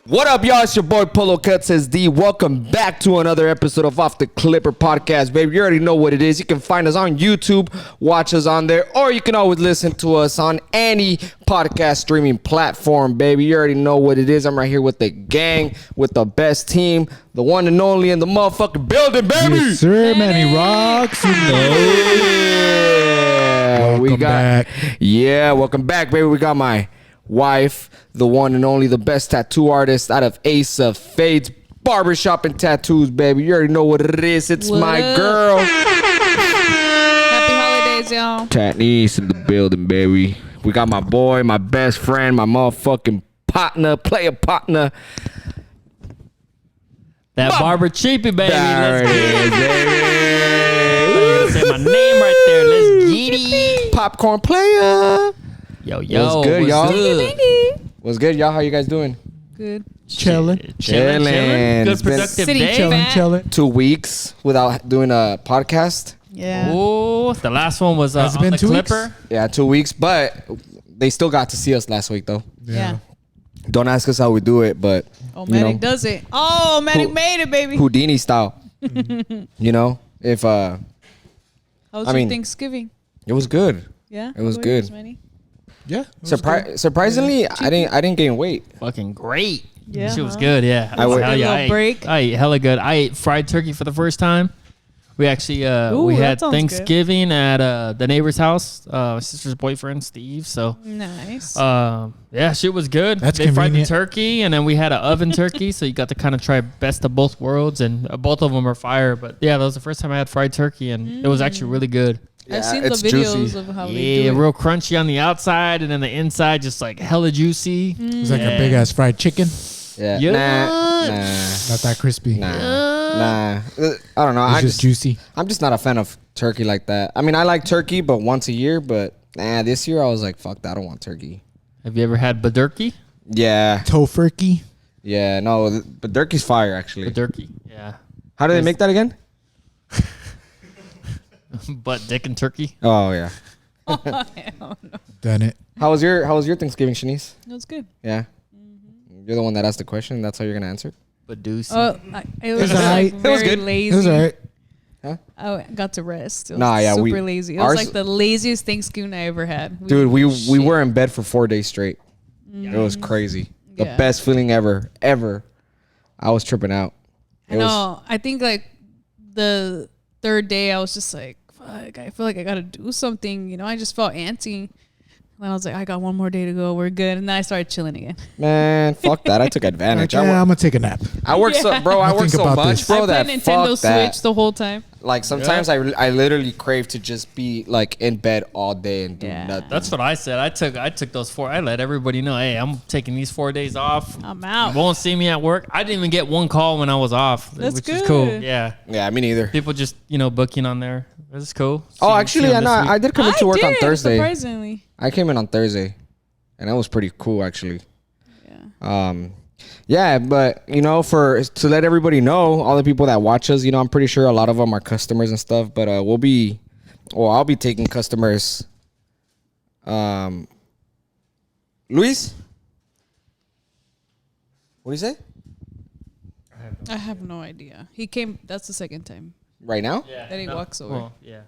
What up, y'all? It's your boy Polo Cuts SD. Welcome back to another episode of Off the Clipper Podcast, baby. You already know what it is. You can find us on YouTube, watch us on there, or you can always listen to us on any podcast streaming platform, baby. You already know what it is. I'm right here with the gang, with the best team, the one and only in the motherfucking building, baby. Yes, sir, Manny Rocks. Welcome back. Yeah, welcome back, baby. We got my wife, the one and only, the best tattoo artist out of Ace of Fades Barbershop and Tattoos, baby. You already know what it is. It's What my up? girl. Happy holidays, y'all. Tatnice in the building, baby. We got my boy, my best friend, my motherfucking partner, player partner. That Bob. Barber Cheapy, baby. There Let's it get is, it. baby. You're gonna say my name right there. Let's get it. Popcorn player. Yo, yo. What's good, y'all? Good? What's good, y'all? How you guys doing? Good. Chilling. Chilling. Chilling. Good It's been productive City day. chilling. Chilling. 2 weeks without doing a podcast. Yeah. Oh, the last one was Has it on been the 2 weeks? Clipper. Yeah, 2 weeks, but they still got to see us last week, though. Yeah. Don't ask us how we do it, but Oh, you Medic know, does it. Oh, Medic Who- made it, baby. Houdini style. You know, if How was I your mean- Thanksgiving? it was good. Yeah. it was How good. yours, Manny? Yeah. it was good. Surprisingly, I didn't gain weight. Fucking great. Yeah, She was huh? good, yeah. I would- Hell Good yeah, little break. I ate hella good. I ate fried turkey for the first time. We actually Ooh, we that had sounds good. Thanksgiving at the neighbor's house, my sister's boyfriend Steve. So Nice. yeah, shit was good. That's they fried the convenient. turkey, and then we had an oven turkey, so you got to kind of try best of both worlds, and both of them are fire. But yeah, that was the first time I had fried turkey, and it was actually really good. I've Yeah, seen the it's videos juicy. of how they Yeah, do it. real crunchy on the outside, and then the inside just like hella juicy. It was like Yeah. a big ass fried chicken. Yeah, Yeah. Not that crispy. nah. I don't know. It's just juicy. I'm just not a fan of turkey like that. I mean, I like turkey, but once a year. But this year I was like, fuck that. I don't want turkey. Have you ever had badurkey? Yeah, Tofurkey. yeah. No, but turkey's fire actually. Badurkey, yeah. How do they make that again? Butt, dick, and turkey. Oh yeah. Done it. How was your Thanksgiving, Shanice? That was good. Yeah. You're the one that asked the question. That's how you're gonna answer. Badoosie. It was alright. like It was very good. lazy. It was alright. I got to rest. It was Nah, yeah, super lazy. It was ours- like the laziest Thanksgiving I ever had. Dude, we shit. were in bed for 4 days straight. It was crazy. The Yeah. best feeling ever. I was tripping out. I know. I think like the third day, I was just like, fuck, I feel like I got to do something. You know, I just felt antsy. And I was like, I got one more day to go. We're good. And then I started chilling again. Man, fuck that. I took advantage. Like, yeah, I'm gonna take a nap. I work so, bro. I I'll work think so about much, this. bro. I That played Nintendo fuck that. Switch the whole time. Like sometimes I literally crave to just be like in bed all day and do Yeah. nothing. That's what I said. I took those 4. I let everybody know, hey, I'm taking these 4 days off. I'm out. You won't see me at work. I didn't even get one call when I was off, That's which is cool. good. Yeah, Yeah, me neither. people just booking on there. This is cool. Oh, See actually, I them know. this week. I did come into work on did, Thursday. Surprisingly. I came in on Thursday, and that was pretty cool, actually. Yeah. Yeah, but you know, to let everybody know, all the people that watch us, you know, I'm pretty sure a lot of them are customers and stuff. But I'll be taking customers. Luis, what do you say? I have no idea. He came. That's the second time. Right now? Yeah, Then he walks over. Well, yeah,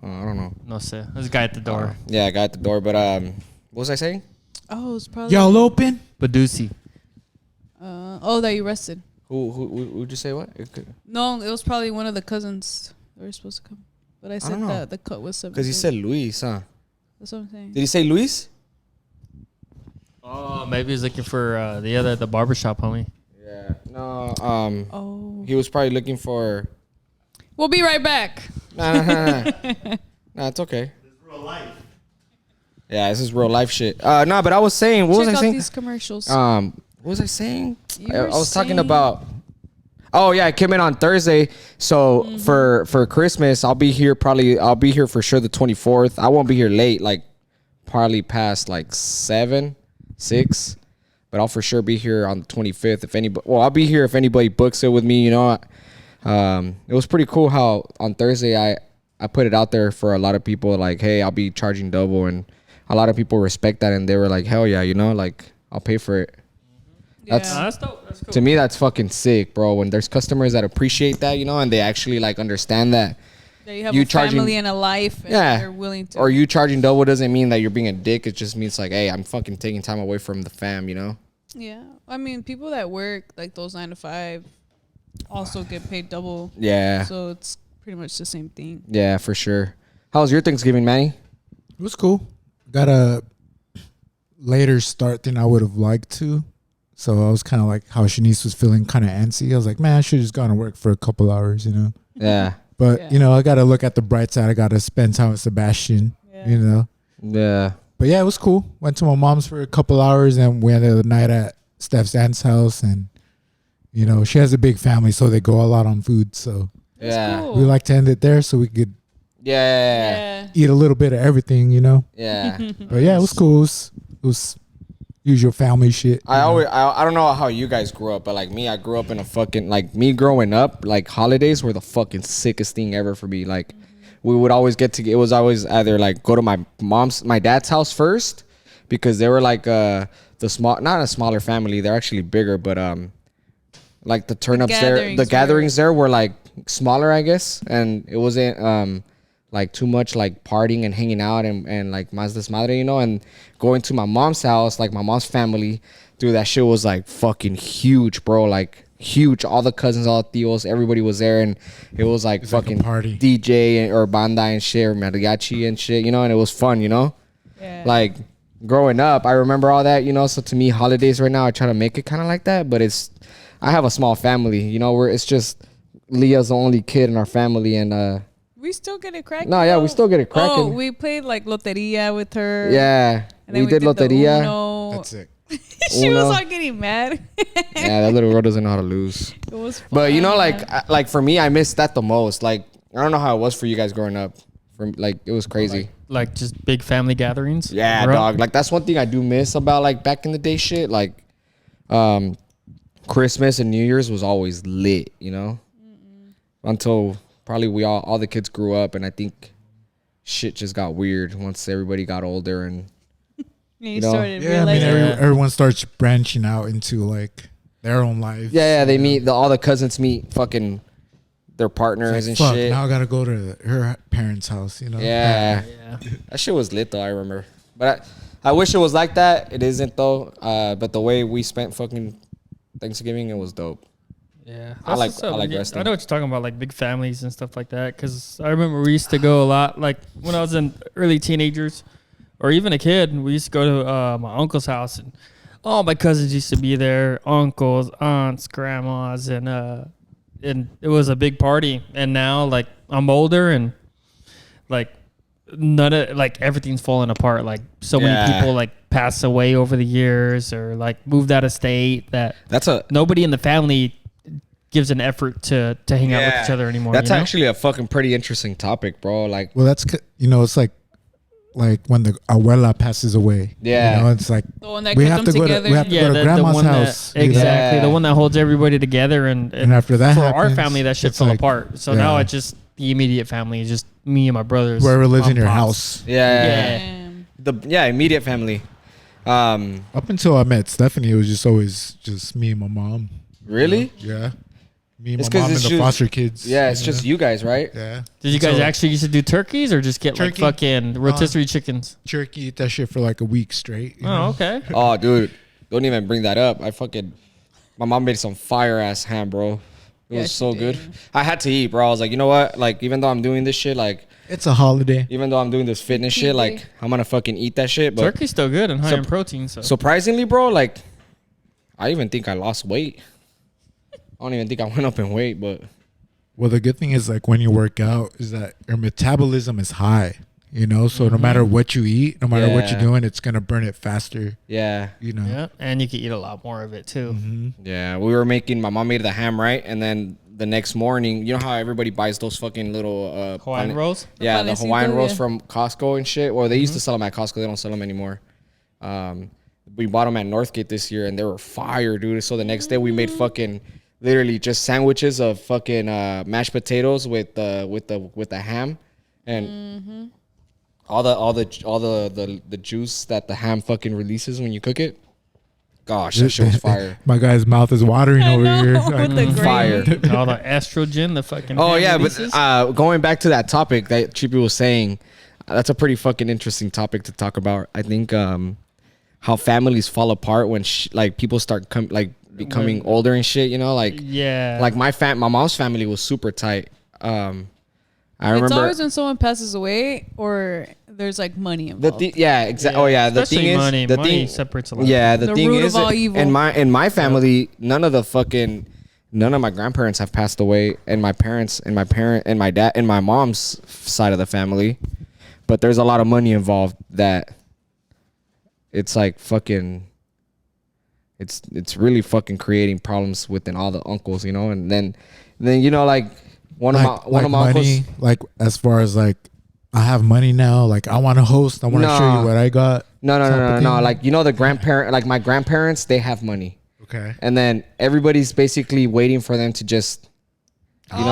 I don't know. no sir. There's a guy at the door. Yeah, I got at the door, but what was I saying? Oh, it's probably. Y'all open? Badoosie. That you rested. Who would you say what? No, it was probably one of the cousins that were supposed to come. But I said don't know. that the cut was 7. Because he said Luis, huh? That's what I'm saying. Did he say Luis? Oh, maybe he's looking for the barbershop, homie. Yeah. No. Oh. He was probably looking for. We'll be right back. Nah. Nah, it's okay. This is real life. Yeah, this is real life shit. No, but I was saying, what Check was I out saying? these commercials. What was I saying? You I were was talking saying- about. Oh yeah, I came in on Thursday. So for Christmas, I'll be here for sure the 24th. I won't be here late, like probably past like 7, 6. But I'll for sure be here on the 25th. I'll be here if anybody books it with me. You know, it was pretty cool how on Thursday I put it out there for a lot of people. Like, hey, I'll be charging double, and a lot of people respect that, and they were like, hell yeah, you know, like I'll pay for it. That's That's dope. That's cool. to me, that's fucking sick, bro. When there's customers that appreciate that, you know, and they actually like understand that. That you have You a charging- family and a life, and Yeah. they're willing to. Or you charging double doesn't mean that you're being a dick. It just means like, hey, I'm fucking taking time away from the fam, you know? Yeah, I mean, people that work like those 9 to 5 also get paid double. Yeah. So it's pretty much the same thing. Yeah, for sure. How was your Thanksgiving, Manny? It was cool. Got a later start than I would have liked to. So I was kind of like how Shanice was feeling kind of antsy. I was like, man, I should have just gone to work for a couple hours, you know? Yeah. But, Yeah. you know, I got to look at the bright side. I got to spend time with Sebastian, Yeah. you know? Yeah. But yeah, it was cool. Went to my mom's for a couple hours and we ended the night at Steph's aunt's house. And, you know, she has a big family, so they go a lot on food. So That's Yeah. cool. we like to end it there so we could Yeah. Yeah. eat a little bit of everything, you know? Yeah. But yeah, it was cool. It was usual family shit. I always I don't know how you guys grew up, but like me, I grew up in a fucking like me growing up, like holidays were the fucking sickest thing ever for me. Like we would always get to it was always either like go to my dad's house first because they were like the small not a smaller family, they're actually bigger, but like the turn-ups there the gatherings there were like smaller, I guess, and it wasn't like too much like partying and hanging out and like más desmadre, you know, and going to my mom's house, like my mom's family, dude, that shit was like fucking huge, bro, like huge. All the cousins, all the tios, everybody was there, and it was like It's like a fucking party. DJ or banda and shit or mariachi and shit, you know, and it was fun, you know. Yeah. Like growing up, I remember all that, you know. So to me, holidays right now, I try to make it kind of like that, but I have a small family, you know, where it's just Leah's the only kid in our family, and we still get it cracking. no, yeah, we though. still get it cracking. Oh, we played like loteria with her. Yeah, And then we did the loteria. Uno. That's it. She Uno. was all getting mad. Yeah, that little girl doesn't know how to lose. It was fun. But you know, like for me, I missed that the most. Like I don't know how it was for you guys growing up. Like it was crazy. Like just big family gatherings. Yeah, Bro. dog. Like that's one thing I do miss about like back in the day shit. Like, Christmas and New Year's was always lit, you know. Until probably all the kids grew up, and I think shit just got weird once everybody got older and you know. started Yeah, I mean, realizing. everyone starts branching out into like their own lives. yeah, they meet all the cousins meet fucking their partners and Fuck, shit. now I gotta go to her parents' house, you know? Yeah, Yeah. that shit was lit though. I remember, but I wish it was like that. It isn't though. But the way we spent fucking Thanksgiving, it was dope. Yeah, I like- what's up. I like Yeah, resting. I know what you're talking about, like big families and stuff like that. Because I remember we used to go a lot, like when I was in early teenagers, or even a kid. We used to go to my uncle's house, and all my cousins used to be there, uncles, aunts, grandmas, and it was a big party. And now, like I'm older, and like none of like everything's falling apart. Like so Yeah. many people like pass away over the years, or like moved out of state. That That's a nobody in the family gives an effort to hang out with each other anymore. That's you know? actually a fucking pretty interesting topic, bro. Like, Well, you know, it's like when the abuela passes away. Yeah. You know, it's like The one that we kept have them to go to together. we have to go to the grandma's one house. that you know? exactly Yeah. the one that holds everybody together, and after that for happens, our family that shit it's fell like- apart. So yeah. now it's just the immediate family, it's just me and my brothers. Whoever lives in mom, your pops. house. yeah, Yeah. immediate family. Up until I met Stephanie, it was just always just me and my mom. Really? Yeah. Me and It's my 'cause mom and it's the just- foster kids. Yeah, it's you just know? you guys, right? Yeah. Did you guys So, actually used to do turkeys or just get Turkey. like fucking rotisserie chickens? jerky, eat that shit for like a week straight. you Oh, know? okay. Oh, dude, don't even bring that up. My mom made some fire ass ham, bro. It Yeah, was she so did. good. I had to eat, bro. I was like, you know what? Like, even though I'm doing this shit, like, It's a holiday. even though I'm doing this fitness shit, like, I'm gonna fucking eat that shit. But Turkey's still good and high Sup- in protein. So surprisingly, bro, like, I even think I lost weight. I don't even think I went up in weight, but Well, the good thing is like when you work out is that your metabolism is high, you know? So no matter what you eat, no matter what you're Yeah. doing, it's going to burn it faster, yeah. you know? yeah, and you can eat a lot more of it too. Mm-hmm. Yeah, my mom made the ham, right? And then the next morning, you know how everybody buys those fucking little Hawaiian pane- rolls. Yeah, the Panecito, Hawaiian rolls yeah. from Costco and shit. Well, they used to sell them at Costco. They don't sell them anymore. We bought them at Northgate this year, and they were fire, dude. So the next day, we made fucking literally just sandwiches of fucking mashed potatoes with the ham, and all the juice that the ham fucking releases when you cook it. Gosh, that shit was fire. My guy's mouth is watering I over know, here. with the Fire. gravy. All the estrogen, the fucking. Oh yeah, but releases. going back to that topic that Chippy was saying, that's a pretty fucking interesting topic to talk about. I think how families fall apart when like people start becoming older and shit. You know, like yeah, like my mom's family was super tight. I It's remember always when someone passes away or there's like money the involved. yeah exactly. Oh yeah, the especially thing money. is the Money thing separates a lot. yeah the The thing root is of all evil. in my family none of my grandparents have passed away, and my parents and my dad and my mom's side of the family, but there's a lot of money involved that it's like fucking it's really fucking creating problems within all the uncles, you know. And then you know, like one of my money, uncles, like as far as like I have money now, like I want to host, I want to show Nah. you what I got. no type of thing. like, you know, like my grandparents, they have money, Okay. and then everybody's basically waiting for them to just, you know,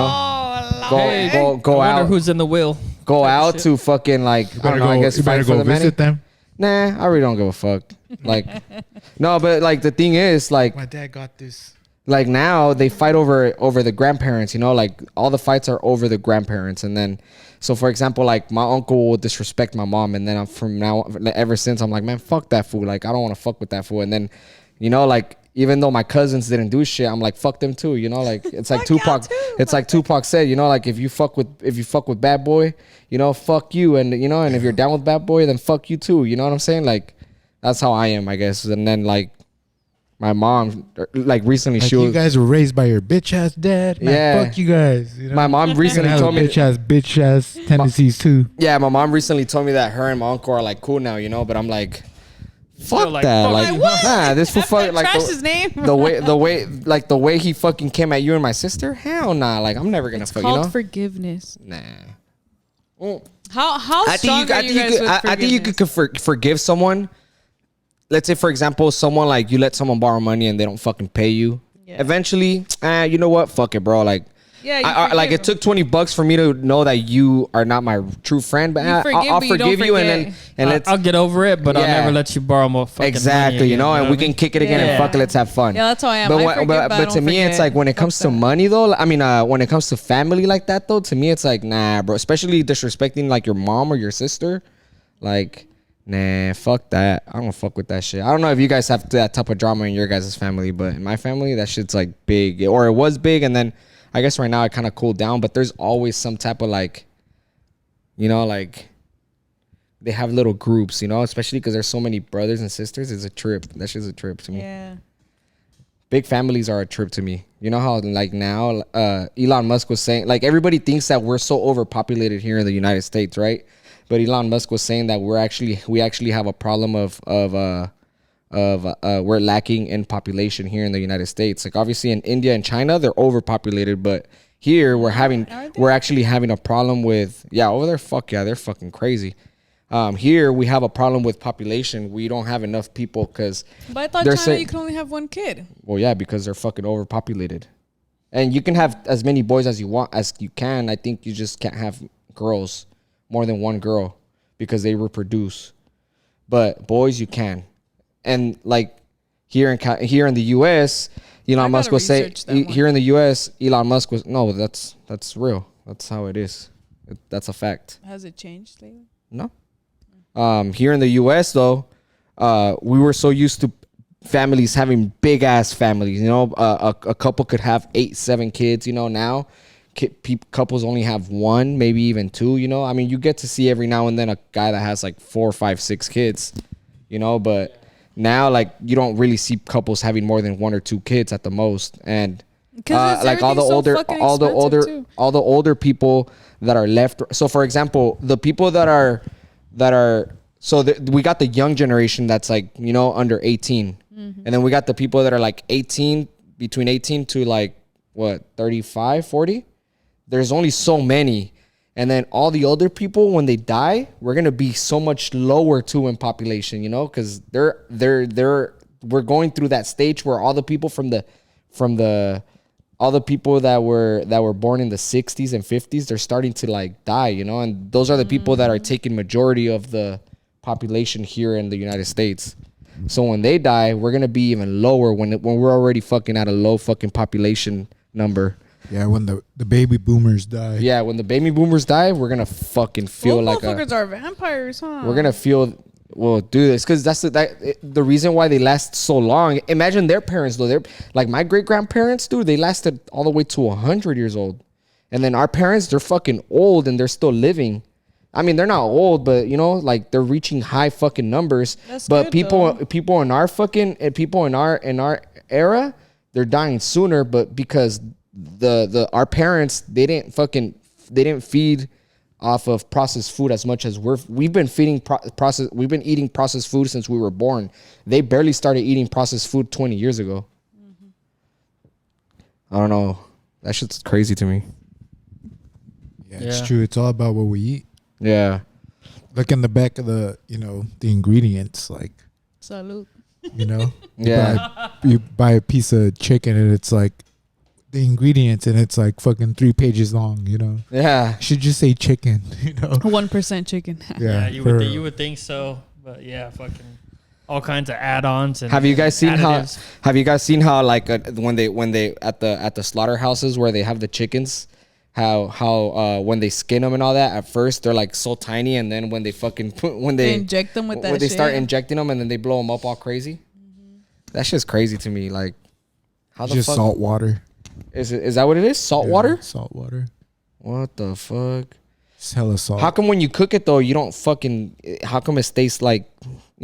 go I wonder out, who's in the will. go type of out shit. to fucking like, I don't know, I guess you better fight for go the money. visit them. Nah, I really don't give a fuck. Like, no, but like the thing is, like, My dad got this. like now they fight over the grandparents, you know, like all the fights are over the grandparents. And then, so for example, like my uncle will disrespect my mom, and then ever since I'm like, man, fuck that fool. Like, I don't want to fuck with that fool. And then, you know, like, even though my cousins didn't do shit, I'm like, fuck them too, you know. Like, it's like Tupac, it's like Tupac said, you know, like if you fuck with Bad Boy, you know, fuck you. And you know, and if you're down with Bad Boy, then fuck you too, you know what I'm saying? Like, that's how I am, I guess. And then like my mom, like recently, Like she you was, guys were raised by your bitch ass dad. Man, Yeah. fuck you guys. You know? my mom recently have told me, bitch ass tendencies too. yeah, my mom recently told me that her and my uncle are like cool now, you know. But I'm like, fuck like, that, fuck like, you. nah, this fool fuck, like Trash his name. the way he fucking came at you and my sister, hell nah, like I'm never gonna It's fuck, called you know. forgiveness. Nah. Mm. How I think strong are you guys with I think you forgiveness? could forgive someone. Let's say, for example, someone like you let someone borrow money and they don't fucking pay you. Yeah. Eventually, you know what? Fuck it, bro. Like, Yeah, you like forgive it took $20 for me to know that you are not my true friend, but You forgive, I'll but you don't forgive you, and forget. then and let's I'll get over it, but I'll Yeah. never let you borrow more fucking exactly, money you know, again, and we what I can mean? kick it again and Yeah. fuck it. Let's have fun. Yeah, that's how I am. But I what- forgive, but, but I to don't me, it's forget. like when it Fuck comes to that. money, though. I mean, when it comes to family like that, though, to me, it's like nah, bro. Especially disrespecting like your mom or your sister, like. Nah, fuck that. I don't fuck with that shit. I don't know if you guys have that type of drama in your guys' family, but in my family, that shit's like big, or it was big, and then I guess right now it kind of cooled down. But there's always some type of like, you know, like they have little groups, you know, especially because there's so many brothers and sisters. It's a trip. That shit's a trip to me. Yeah. Big families are a trip to me. You know how like now Elon Musk was saying, like everybody thinks that we're so overpopulated here in the United States, right? But Elon Musk was saying that we actually have a problem of we're lacking in population here in the United States. Like obviously in India and China they're overpopulated, but here we're actually having a problem with over there. Fuck yeah, they're fucking crazy. Here we have a problem with population. We don't have enough people because But I thought they're China saying- you can only have one kid. well, yeah, because they're fucking overpopulated. And you can have as many boys as you can. I think you just can't have girls, more than one girl, because they reproduce. But boys, you can. And like here in the U.S., Elon Musk gotta was saying research that one. here in the U.S., Elon Musk was that's real. That's how it is. That's a fact. Has it changed lately? No. Here in the U.S. though, we were so used to families having big ass families. You know, a couple could have 8-7 kids. You know, now couples only have one, maybe even two. You know, I mean, you get to see every now and then a guy that has like 4, 5, 6 kids. You know, but now like you don't really see couples having more than 1 or 2 kids at the most. And like all the older people that are left. So for example, the people that are we got the young generation that's like, you know, under 18. And then we got the people that are like 18, between 18 to like what, 35, 40. There's only so many. And then all the older people, when they die, we're going to be so much lower too in population, you know, because we're going through that stage where all the people all the people that were born in the 60s and 50s, they're starting to like die, you know, and those are the people that are taking majority of the population here in the United States. So when they die, we're gonna be even lower when we're already fucking at a low fucking population number. Yeah, when the baby boomers die. Yeah, when the baby boomers die, we're gonna fucking feel Those like motherfuckers are vampires, huh? we're gonna feel. Well, do this because that's the reason why they last so long. Imagine their parents though. They're like my great grandparents, dude. They lasted all the way to 100 years old, and then our parents, they're fucking old and they're still living. I mean, they're not old, but you know, like they're reaching high fucking numbers. That's but good, people in our fucking people in our era, they're dying sooner. But because our parents, they didn't feed off of processed food as much as we've been feeding we've been eating processed food since we were born. They barely started eating processed food 20 years ago. I don't know. That shit's crazy to me. Yeah, it's Yeah. true. It's all about what we eat. Yeah. Look in the back of the ingredients, like, Salud. Yeah. you buy a piece of chicken and it's like the ingredients and it's like fucking 3 pages long. Yeah. Should just say chicken. 1% chicken. Yeah, you for- would think so, but yeah, fucking all kinds of add-ons and Have you guys seen additives. Have you guys seen how like when they at the slaughterhouses where they have the chickens, how when they skin them and all that, at first they're like so tiny, and then when they fucking They inject them with that when they shit. start injecting them and then they blow them up all crazy. That shit's crazy to me. Like, how the just fuck salt water. is that what it is? Salt Yeah, water? Salt water. What the fuck? It's hella salt. How come when you cook it though, you don't fucking? How come it stays like,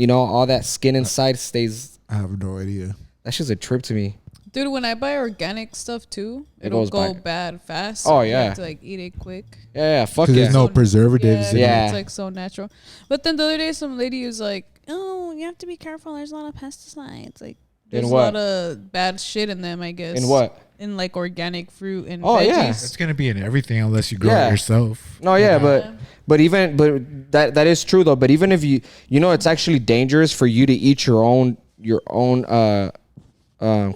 all that skin inside stays? I have no idea. That shit's a trip to me. Dude, when I buy organic stuff too, It it'll goes go back. bad fast. Oh, You yeah. have to like eat it quick. Yeah, fuck Because yeah. there's no preservatives. in it. Yeah. It's like so natural. But then the other day, some lady was like, "Oh, you have to be careful. There's a lot of pesticides. Like, there's a what? lot of bad shit in them. I guess. In what? In like organic fruit and Oh, veggies. yeah. It's gonna be in everything unless you grow Yeah. it yourself. No, yeah, but that is true though. But even if it's actually dangerous for you to eat your own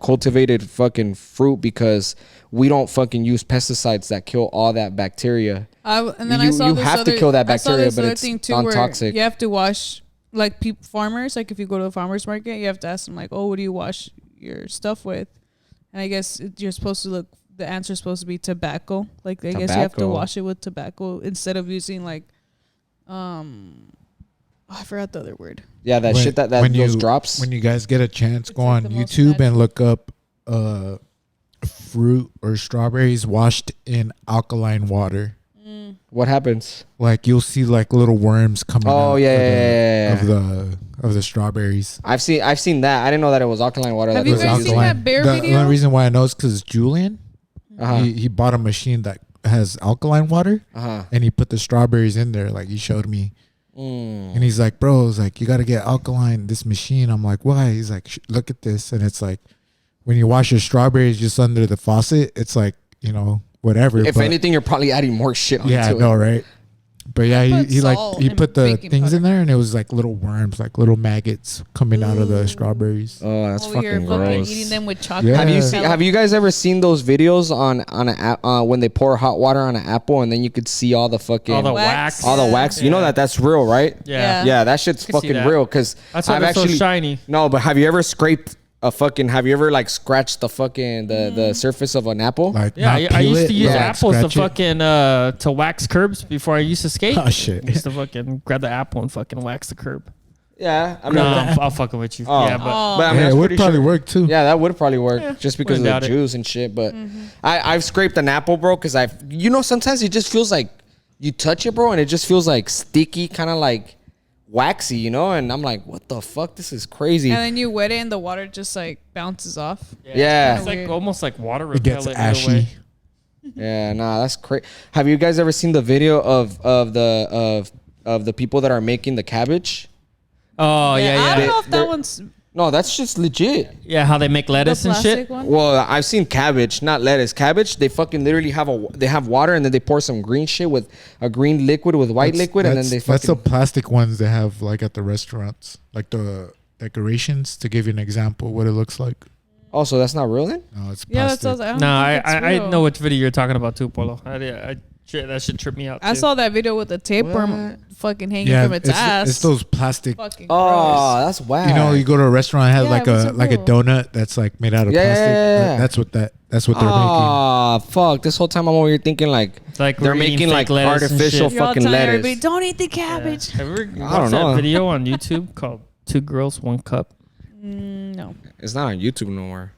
cultivated fucking fruit because we don't fucking use pesticides that kill all that bacteria. And then I You- saw you this have to other, kill that I saw bacteria, this but other it's thing too non-toxic. where you have to wash like farmers. Like if you go to a farmer's market, you have to ask them like, "Oh, what do you wash your stuff with?" And I guess you're supposed to look. The answer's supposed to be tobacco. Like I guess you have to Tobacco. wash it with tobacco instead of using like, I forgot the other word. Yeah, that When- shit that when those you- drops. When you guys get a chance, It's go like on the most YouTube and natural. look up fruit or strawberries washed in alkaline water. What happens? Like you'll see like little worms coming Oh, out yeah, of the strawberries. I've seen that. I didn't know that it was alkaline water. Have that you they guys were seen using. that bear the video? only reason why I know is because Julian, Uh-huh. he bought a machine that has alkaline water Uh-huh. and he put the strawberries in there. Like he showed me. Mm. And he's like, bro, it's like, you got to get alkaline, this machine. I'm like, why? He's like, look at this. And it's like, when you wash your strawberries just under the faucet, it's like, whatever. If but anything, you're probably adding more shit onto yeah, I it. know, right? But yeah, put he salt and put the baking things in powder. there and it was like little worms, like little maggots coming out of the strawberries. Oh, that's Over here, fucking gross. eating them with chocolate. Yeah. Have you guys ever seen those videos on when they pour hot water on an apple and then you could see all the fucking all the Wax. wax. all the wax? You know Yeah. that's real, right? Yeah. Yeah, that shit's can see fucking that. real because That's why they're so shiny. No, but have you ever scraped have you ever like scratched the fucking the surface of an apple? Like, Yeah, not I peel used it, to use like, apples to scratch it. fucking to wax curbs before I used to skate. Oh, shit. I used to fucking grab the apple and fucking wax the curb. Yeah, I mean, No, I'm fucking with you. Oh. Yeah, but but I mean, Yeah, that's it would pretty probably sure- work too. Yeah, that would probably work just because of wouldn't the doubt it. juice and shit. But I've scraped an apple, bro, because sometimes it just feels like you touch it, bro, and it just feels like sticky, kind of like waxy, and I'm like, what the fuck? This is crazy. And then you wet it and the water just like bounces off. Yeah. it's like Weird. almost like water It gets repellent in a ashy. way. Yeah, nah, that's crazy. Have you guys ever seen the video of the people that are making the cabbage? Oh yeah, I yeah, don't know if that They're- one's No, that's just legit. yeah. How they make the lettuce and plastic shit. one. Well, I've seen cabbage, not lettuce. Cabbage, they fucking literally have water and then they pour some green shit with a green liquid with white liquid and then they That's the fucking plastic ones they have like at the restaurants, like the decorations. To give you an example, what it looks like. Oh, so that's not real then? No, it's Yeah, plastic. that's what I was. No, I, don't think it's I real. know which video you're talking about too, Polo. I Shit, that should trip me out. I too. saw that video with the tapeworm fucking hanging Yeah, from its ass. it's those plastic. fucking Oh, gross. that's whack. You know, you go to a restaurant and have Yeah, like it was a like a cool. donut that's like made out of Yeah, yeah, plastic. yeah, yeah. That's what they're making. Oh, fuck. This whole time I'm over here thinking like It's like they're we're eating making fake like lettuce and artificial shit. You're all fucking telling lettuce. everybody, don't eat the cabbage. Have you ever I watched don't know. that video on YouTube called Two Girls, One Cup? No. It's not on YouTube no more.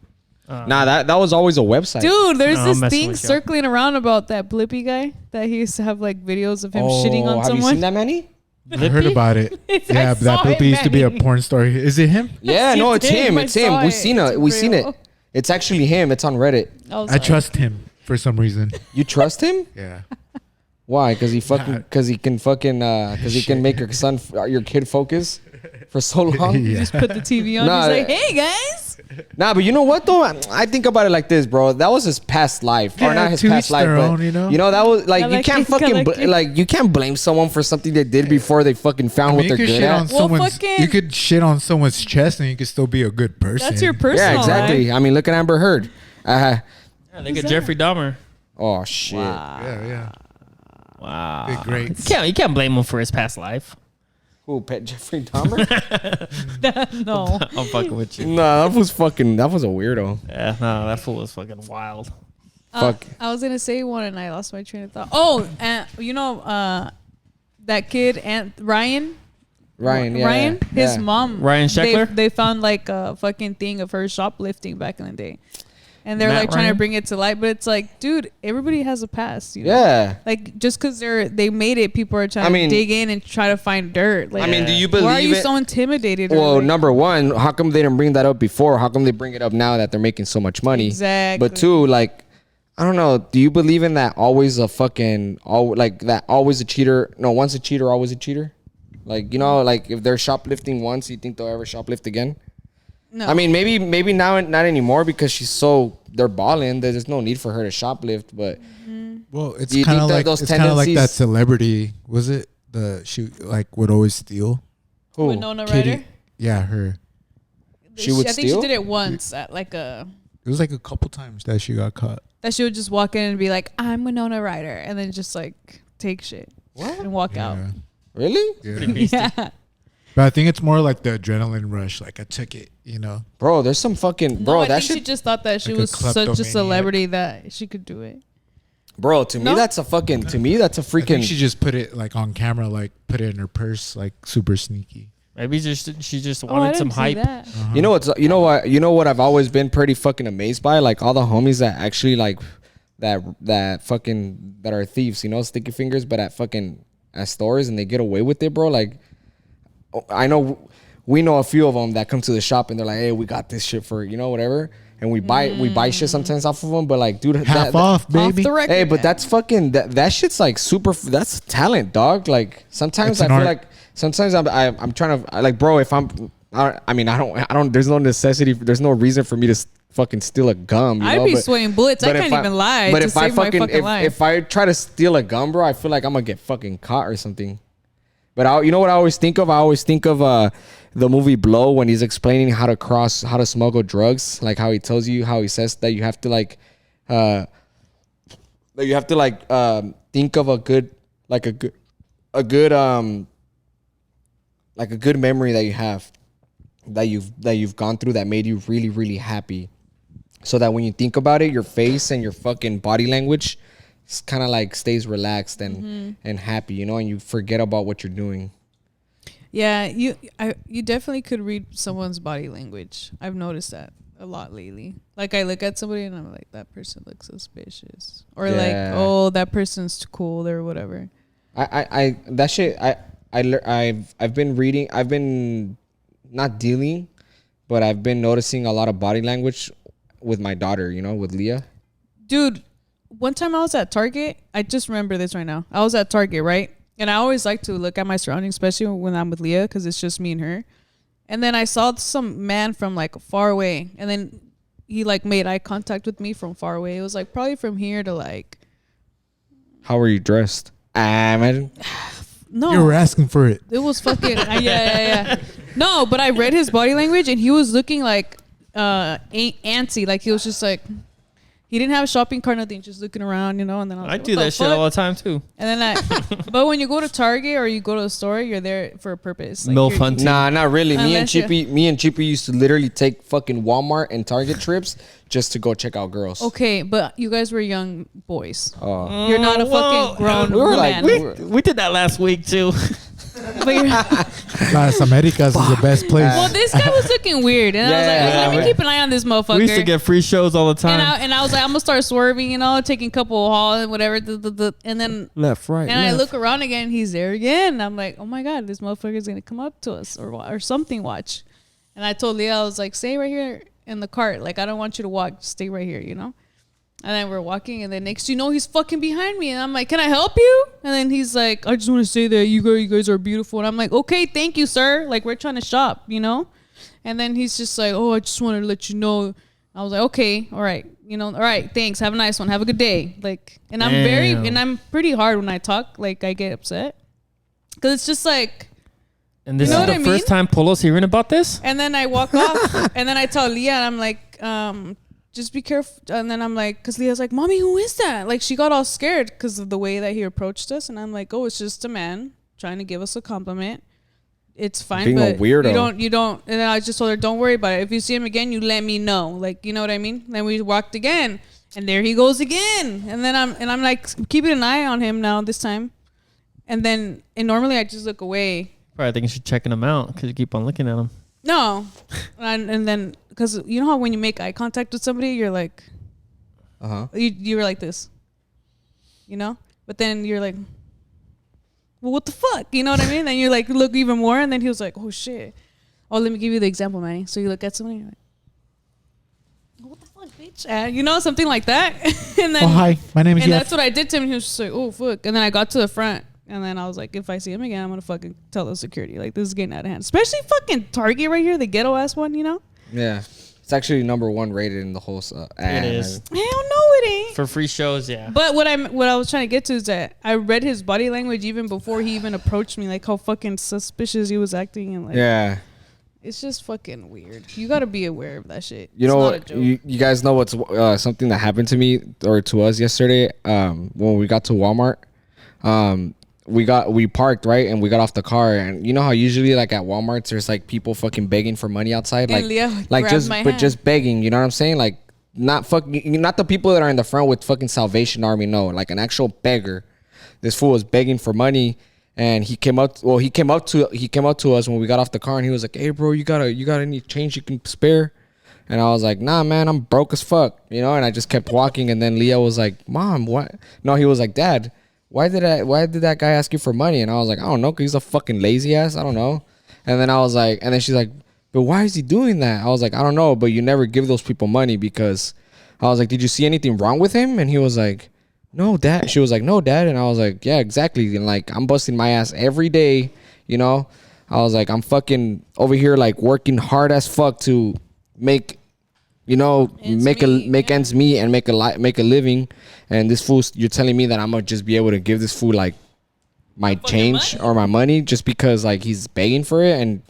Uh, Nah, that was always a website. Dude, there's No, I'm this messing thing with you. circling around about that Blippy guy that he used to have like videos of him shitting on have someone. you seen that, Manny? I heard about it. It's- I Yeah, saw that it, Blippy used to be a Manny. porn star. Is it him? Yeah, no, it's him. It's him. I We saw seen it. it. We It's seen it. real. It's actually him. It's on Reddit. I trust him for some reason. You trust him? Yeah. Why? Because he fucking, because he can fucking, because he can make your son, your kid focus for so long. You just put the TV on. Nah, He's like, hey guys. Nah, but you know what though? I think about it like this, bro. That was his past life, or Yeah, not his to past each life, their but own, you know? that was like I you like can't you, I fucking like you. like you can't blame someone for something they did before they fucking found what you they're could good shit on at. Well, someone's. fucking- You could shit on someone's chest and you could still be a good person. That's your personal Yeah, exactly. life. I mean, look at Amber Heard. yeah, look at Jeffrey Dahmer. Oh shit. Yeah, yeah. Wow. Big great. You can't blame him for his past life. Who, Pet Jeffrey Dahmer? No. I'm fucking with you. Nah, that was a weirdo. Yeah, no, that fool was fucking wild. Fuck. I was gonna say one and I lost my train of thought. Oh, and that kid Ryan. Ryan, yeah. Ryan, his yeah. mom. Ryan Sheckler? They found like a fucking thing of her shoplifting back in the day, and they're Matt like trying Ryan? to bring it to light. But it's like, dude, everybody has a past. You know? Yeah. Like just because they made it, people are trying I mean- to dig in and try to find dirt. Like, I mean, do you believe why are you it? so intimidated? or, Well, like- number one, how come they didn't bring that up before? How come they bring it up now that they're making so much money? Exactly. But two, like, I don't know. Do you believe in that always a fucking always a cheater? No, once a cheater, always a cheater. Like, you know, like if they're shoplifting once, you think they'll ever shoplift again? No. I mean, maybe now not anymore because they're balling. There's no need for her to shoplift. But Well, it's Do you kind think of that like those it's kind of like that tendencies- celebrity. Was it she like would always steal? who? Winona Katie- Ryder. Yeah, her. She would I think steal? she did it once at like a. It was like a couple times that she got caught. That she would just walk in and be like, "I'm Winona Ryder," and then just like take shit and walk out. Yeah. Really? Yeah. Yeah. But I think it's more like the adrenaline rush. Like I took it, you know. Bro, there's some fucking bro. No, I that think she shit, just thought that she Like a was such a kleptomaniac. celebrity that she could do it. bro. To me, No? that's a fucking. To me, that's a I think freaking. she just put it like on camera, like put it in her purse, like super sneaky. Maybe she just Oh, I wanted some didn't see hype. that. You know what's you know what I've always been pretty fucking amazed by, like all the homies that actually like that fucking that are thieves, you know, sticky fingers, but at stores and they get away with it, bro. Like I know we know a few of them that come to the shop and they're like, hey, we got this shit for whatever, and we buy shit sometimes off of them, but like, dude, Half off, Off baby. the record. Hey, but man. that's fucking that shit's like super. That's talent, dog. Like sometimes It's I an feel art. like sometimes I'm trying to like, bro. If I don't. There's no necessity. There's no reason for me to fucking steal a gum. You I'd know? be But- swinging bullets. I but if can't even lie But to if I save my fucking fucking life. if I try to steal a gum, bro, I feel like I'm gonna get fucking caught or something. But you know what I always think of? I always think of the movie Blow when he's explaining how to smuggle drugs. Like how he tells you, how he says that you have to think of a good memory that you have that you've gone through that made you really, really happy. So that when you think about it, your face and your fucking body language kind of like stays relaxed and happy, you know, and you forget about what you're doing. Yeah, you definitely could read someone's body language. I've noticed that a lot lately. Like I look at somebody and I'm like, that person looks suspicious, or like, Yeah. oh, that person's cool or whatever. I've been reading. I've been not dealing, but I've been noticing a lot of body language with my daughter. You know, with Leah. Dude, one time I was at Target. I just remember this right now. I was at Target, right? And I always like to look at my surroundings, especially when I'm with Leah, because it's just me and her. And then I saw some man from like far away, and then he like made eye contact with me from far away. It was like probably from here to like How were you dressed? Imagine. no. You were asking for it. It was fucking yeah. No, but I read his body language and he was looking like antsy. Like he was He didn't have a shopping cart, nothing, just looking around, you know. And then I was I like, do what the that shit fuck? all the time too. And then but when you go to Target or you go to the store, you're there for a purpose. Like, MILF you're- hunting. Nah, not really. Unless you- Me and Chippy used to literally take fucking Walmart and Target trips just to go check out girls. Okay, but you guys were young boys. Oh. You're not a Well, fucking grown we were like- man. We did that last week too. But you're, Las Americas is the best place. well, this guy was looking weird, and I was like, Yeah, let me yeah. keep an eye on this motherfucker. We used to get free shows all the time. and I was like, I'm gonna start swerving, you know, taking a couple of hauls and whatever. And then left, right, and I look around again, he's there again. I'm like, oh my god, this motherfucker's gonna come up to us or something. Watch. And I told Leah, I was like, stay right here in the cart. Like, I don't want you to walk. Just stay right here, you know. And then we're walking, and then next you know, he's fucking behind me, and I'm like, can I help you? And then he's like, I just want to say that you guys are beautiful. And I'm like, okay, thank you, sir. Like, we're trying to shop, you know. And then he's just like, oh, I just wanted to let you know. I was like, okay, all right, you know, all right, thanks. Have a nice one. Have a good day. Like, and Damn. I'm pretty hard when I talk. Like, I get upset because it's just like. And this You know is what the I first mean? time Polo's hearing about this. And then I walk off, and then I tell Leah, and I'm like, just be careful. And then I'm like, because Leah's like, Mommy, who is that? Like, she got all scared because of the way that he approached us. And I'm like, oh, it's just a man trying to give us a compliment. It's fine, Being a but weirdo. you don't. And then I just told her, don't worry about it. If you see him again, you let me know. Like, you know what I mean? Then we walked again, and there he goes again. And then I'm like keeping an eye on him now this time. And normally I just look away. Probably think you should checking him out because you keep on looking at him. No, and then because you know how when you make eye contact with somebody, you're like, you're like this, you know. But then you're like, well, what the fuck, you know what I mean? Then you're like, look even more, and then he was like, oh shit. Oh, let me give you the example, Manny. So you look at somebody, you're like, what the fuck, bitch? You know, something like that. And then, Oh, hi. My name is and Jeff. that's what I did to him. He was just like, oh fuck. And then I got to the front. And then I was like, if I see him again, I'm gonna fucking tell the security. Like, this is getting out of hand. Especially fucking Target right here, the ghetto ass one, you know? Yeah. It's actually #1 rated in the whole ad. It is. Hell no, it ain't. For free shows, yeah. But what I was trying to get to is that I read his body language even before he even approached me, like how fucking suspicious he was acting, and like, Yeah. it's just fucking weird. You gotta be aware of that shit. You It's know not a what? joke. You guys know what's something that happened to me or to us yesterday when we got to Walmart. We parked, right, and we got off the car, and you know how usually like at Walmart's there's like people fucking begging for money outside, And like Leah like grabbed just my but hand. just begging, you know what I'm saying? Like not the people that are in the front with fucking Salvation Army, no, like an actual beggar. This fool was begging for money, and he came up to us when we got off the car, and he was like, "Hey, bro, you got any change you can spare?" And I was like, "Nah, man, I'm broke as fuck," you know. And I just kept walking, and then Leah was like, "Mom, what?" No, he was like, "Dad, why did that guy ask you for money?" And I was like, "I don't know, 'cause he's a fucking lazy ass. I don't know." And then I was like, and then she's like, "But why is he doing that?" I was like, "I don't know, but you never give those people money because," I was like, "Did you see anything wrong with him?" And he was like, "No, Dad." She was like, "No, Dad." And I was like, "Yeah, exactly." And like, I'm busting my ass every day, you know. I was like, I'm fucking over here like working hard as fuck to make, you know, Ends make meet, yeah. ends meet and make a living. And this fool, you're telling me that I'm gonna just be able to give this fool like my change money. or my money just because like he's begging for it and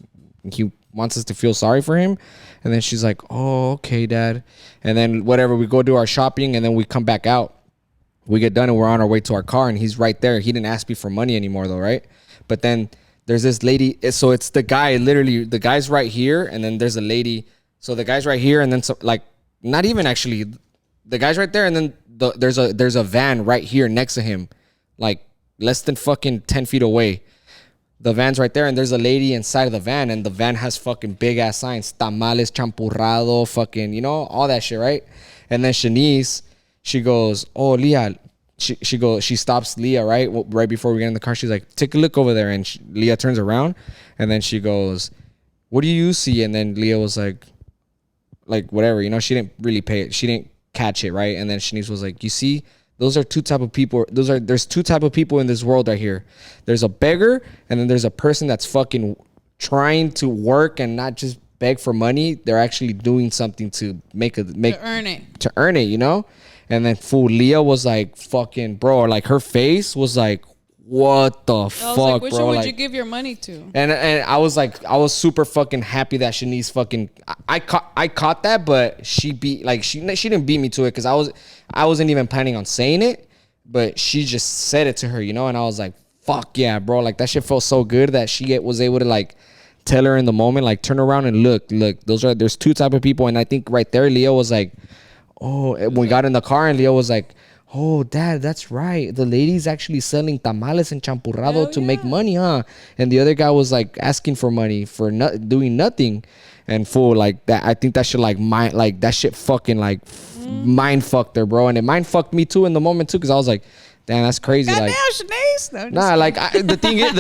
he wants us to feel sorry for him. And then she's like, "Oh, okay, Dad." And then whatever, we go do our shopping, and then we come back out. We get done and we're on our way to our car, and he's right there. He didn't ask me for money anymore though, right? But then there's this lady. So it's the guy, literally the guy's right here, and then there's a lady. So the guy's right here, and then so, like not even actually, the guy's right there, and then there's a van right here next to him, like less than fucking 10 feet away. The van's right there, and there's a lady inside of the van, and the van has fucking big ass signs, tamales, champurrado, fucking, you know, all that shit, right? And then Shanice, she goes, "Oh, Leah," she stops Leah right before we get in the car. She's like, "Take a look over there," and Leah turns around, and then she goes, "What do you see?" And then Leah was like whatever, you know, she didn't really pay it, she didn't catch it, right? And then Shanice was like, "You see, those are two type of people. There's two type of people in this world right here. There's a beggar, and then there's a person that's fucking trying to work and not just beg for money. They're actually doing something to to earn it, you know." And then fool Leah was like, fucking bro, like her face was like, what the I was fuck, like, which bro? one would Like, you give your money to? and I was like, I was super fucking happy that Shanice fucking I caught that, but she beat like she didn't beat me to it because I wasn't even planning on saying it, but she just said it to her, you know, and I was like, fuck yeah, bro, like that shit felt so good that she was able to like tell her in the moment, like turn around and look, there's two type of people, and I think right there Leo was like, oh, when we got in the car and Leo was like, oh, Dad, that's right. The lady's actually selling tamales and champurrado Hell to make yeah. money, huh? And the other guy was like asking for money for doing nothing. And fool, like that, I think that shit like that shit fucking like mind fucked her, bro. And it mind fucked me too in the moment too, because I was like, damn, that's crazy. Goddamn, Like, Shanice. No, just nah, like the thing is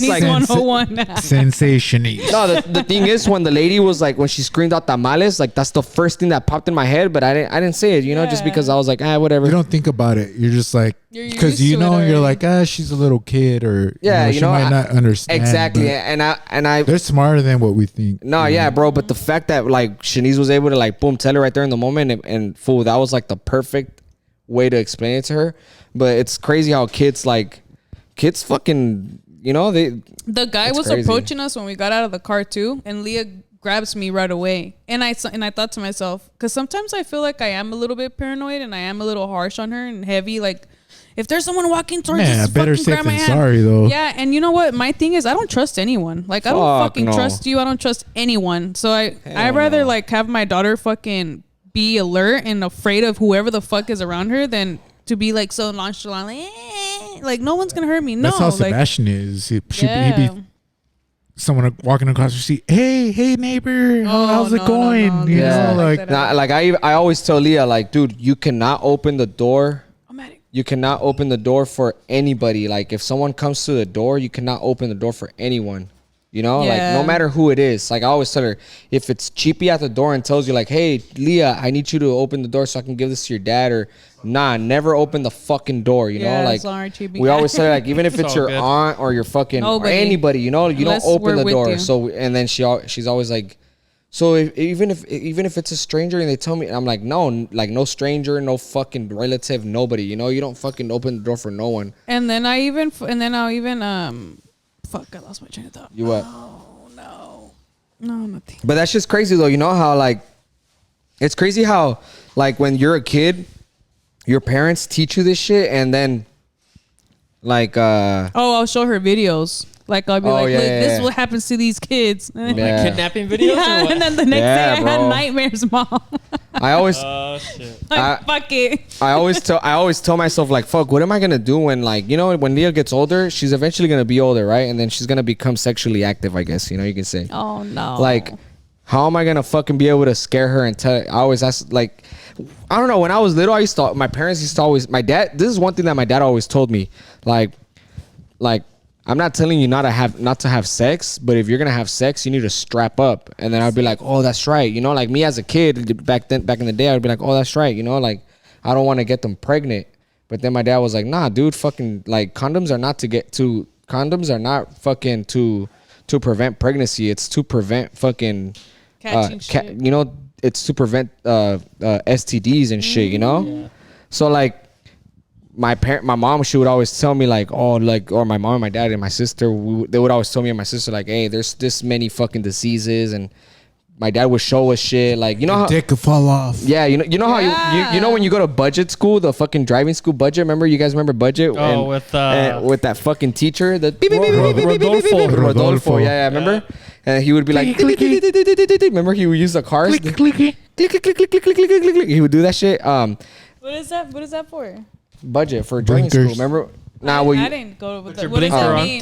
Shanice like. 101. Sensation. No, the thing is, when the lady was like, when she screamed out tamales, like that's the first thing that popped in my head, but I didn't say it, you know, just Yeah. because I was like, whatever. You don't think about it. You're just like, You're because used you to it know, you're already. like, she's a little kid, or Yeah, she might not understand. exactly. but And I they're smarter than what we think. no, yeah, bro. But the fact that like Shanice was able to like boom tell her right there in the moment, and fool, that was like the perfect way to explain it to her. But it's crazy how kids fucking, you know, they. The guy It's was crazy. approaching us when we got out of the car too, and Leah grabs me right away. And I thought to myself, because sometimes I feel like I am a little bit paranoid and I am a little harsh on her and heavy. Like, if there's someone walking towards Man, us, better fucking safe grab my than hand. sorry, though. Yeah, and you know what? My thing is, I don't trust anyone. Like, I don't Fuck fucking no. trust you. I don't trust anyone. So I'd Hell rather no. like have my daughter fucking be alert and afraid of whoever the fuck is around her than to be like so nonchalant, like no one's gonna hurt me. No, That's how like, Sebastian is. He'd yeah. be someone walking across the street. Hey, neighbor, Oh, how's it no, going? no, no. You Yeah. know, Like like that. Nah, like I always tell Leah, like, dude, you cannot open the door. I'm at it. You cannot open the door for anybody. Like, if someone comes to the door, you cannot open the door for anyone. You know, like Yeah. no matter who it is. Like I always tell her, if it's Cheapy at the door and tells you like, hey, Leah, I need you to open the door so I can give this to your dad, or nah, never open the fucking door. You Yeah, know, like sorry, Cheapy. we always say, like, even if it's all your good. aunt or your fucking or Nobody. anybody, you know, you Unless don't open we're the with door. you. So and then she's always like, so even if it's a stranger and they tell me, I'm like, no, like no stranger, no fucking relative, nobody. You know, you don't fucking open the door for no one. And then I'll even fuck, I lost my train of thought. You what? No, nothing. But that's just crazy though. You know how like it's crazy how like when you're a kid, your parents teach you this shit, and then like Oh, I'll show her videos. Like I'll be Oh, like, yeah, look, yeah, this yeah. is what happens to these kids. Yeah. Kidnapping videos Yeah, or what? and then the next Yeah, day I had bro. nightmares, mom. I always Oh shit. Like, fuck it. I always tell myself like, fuck, what am I gonna do when like, you know, when Leah gets older, she's eventually gonna be older, right? And then she's gonna become sexually active, I guess, you know, you can say. Oh no. Like, how am I gonna fucking be able to scare her and tell? I always ask, like, I don't know. When I was little, my parents used to always, my dad. This is one thing that my dad always told me, like, I'm not telling you not to have sex, but if you're gonna have sex, you need to strap up. And then I'd be like, oh, that's right. You know, like me as a kid back in the day, I'd be like, oh, that's right. You know, like I don't want to get them pregnant. But then my dad was like, nah, dude, fucking like condoms are not fucking to prevent pregnancy. It's to prevent fucking Catching shit. you know, it's to prevent STDs and shit, you know? Yeah. So like my mom, she would always tell me like, oh, like, or my mom and my dad and my sister, they would always tell me and my sister like, hey, there's this many fucking diseases, and my dad would show us shit like, you know how, dick could fall off. yeah, you know how you know when you go to budget school, the fucking driving school budget, remember, you guys remember budget? Oh, with that fucking teacher, the Rodolfo. yeah, remember? And he would be like, remember, he would use the cars, click, click, click, click, click, click, click, click. He would do that shit. What is that? What is that for? Budget for driving school, Blinkers. remember? Nah, I well, didn't go with Put that. your What does blinker that on. mean?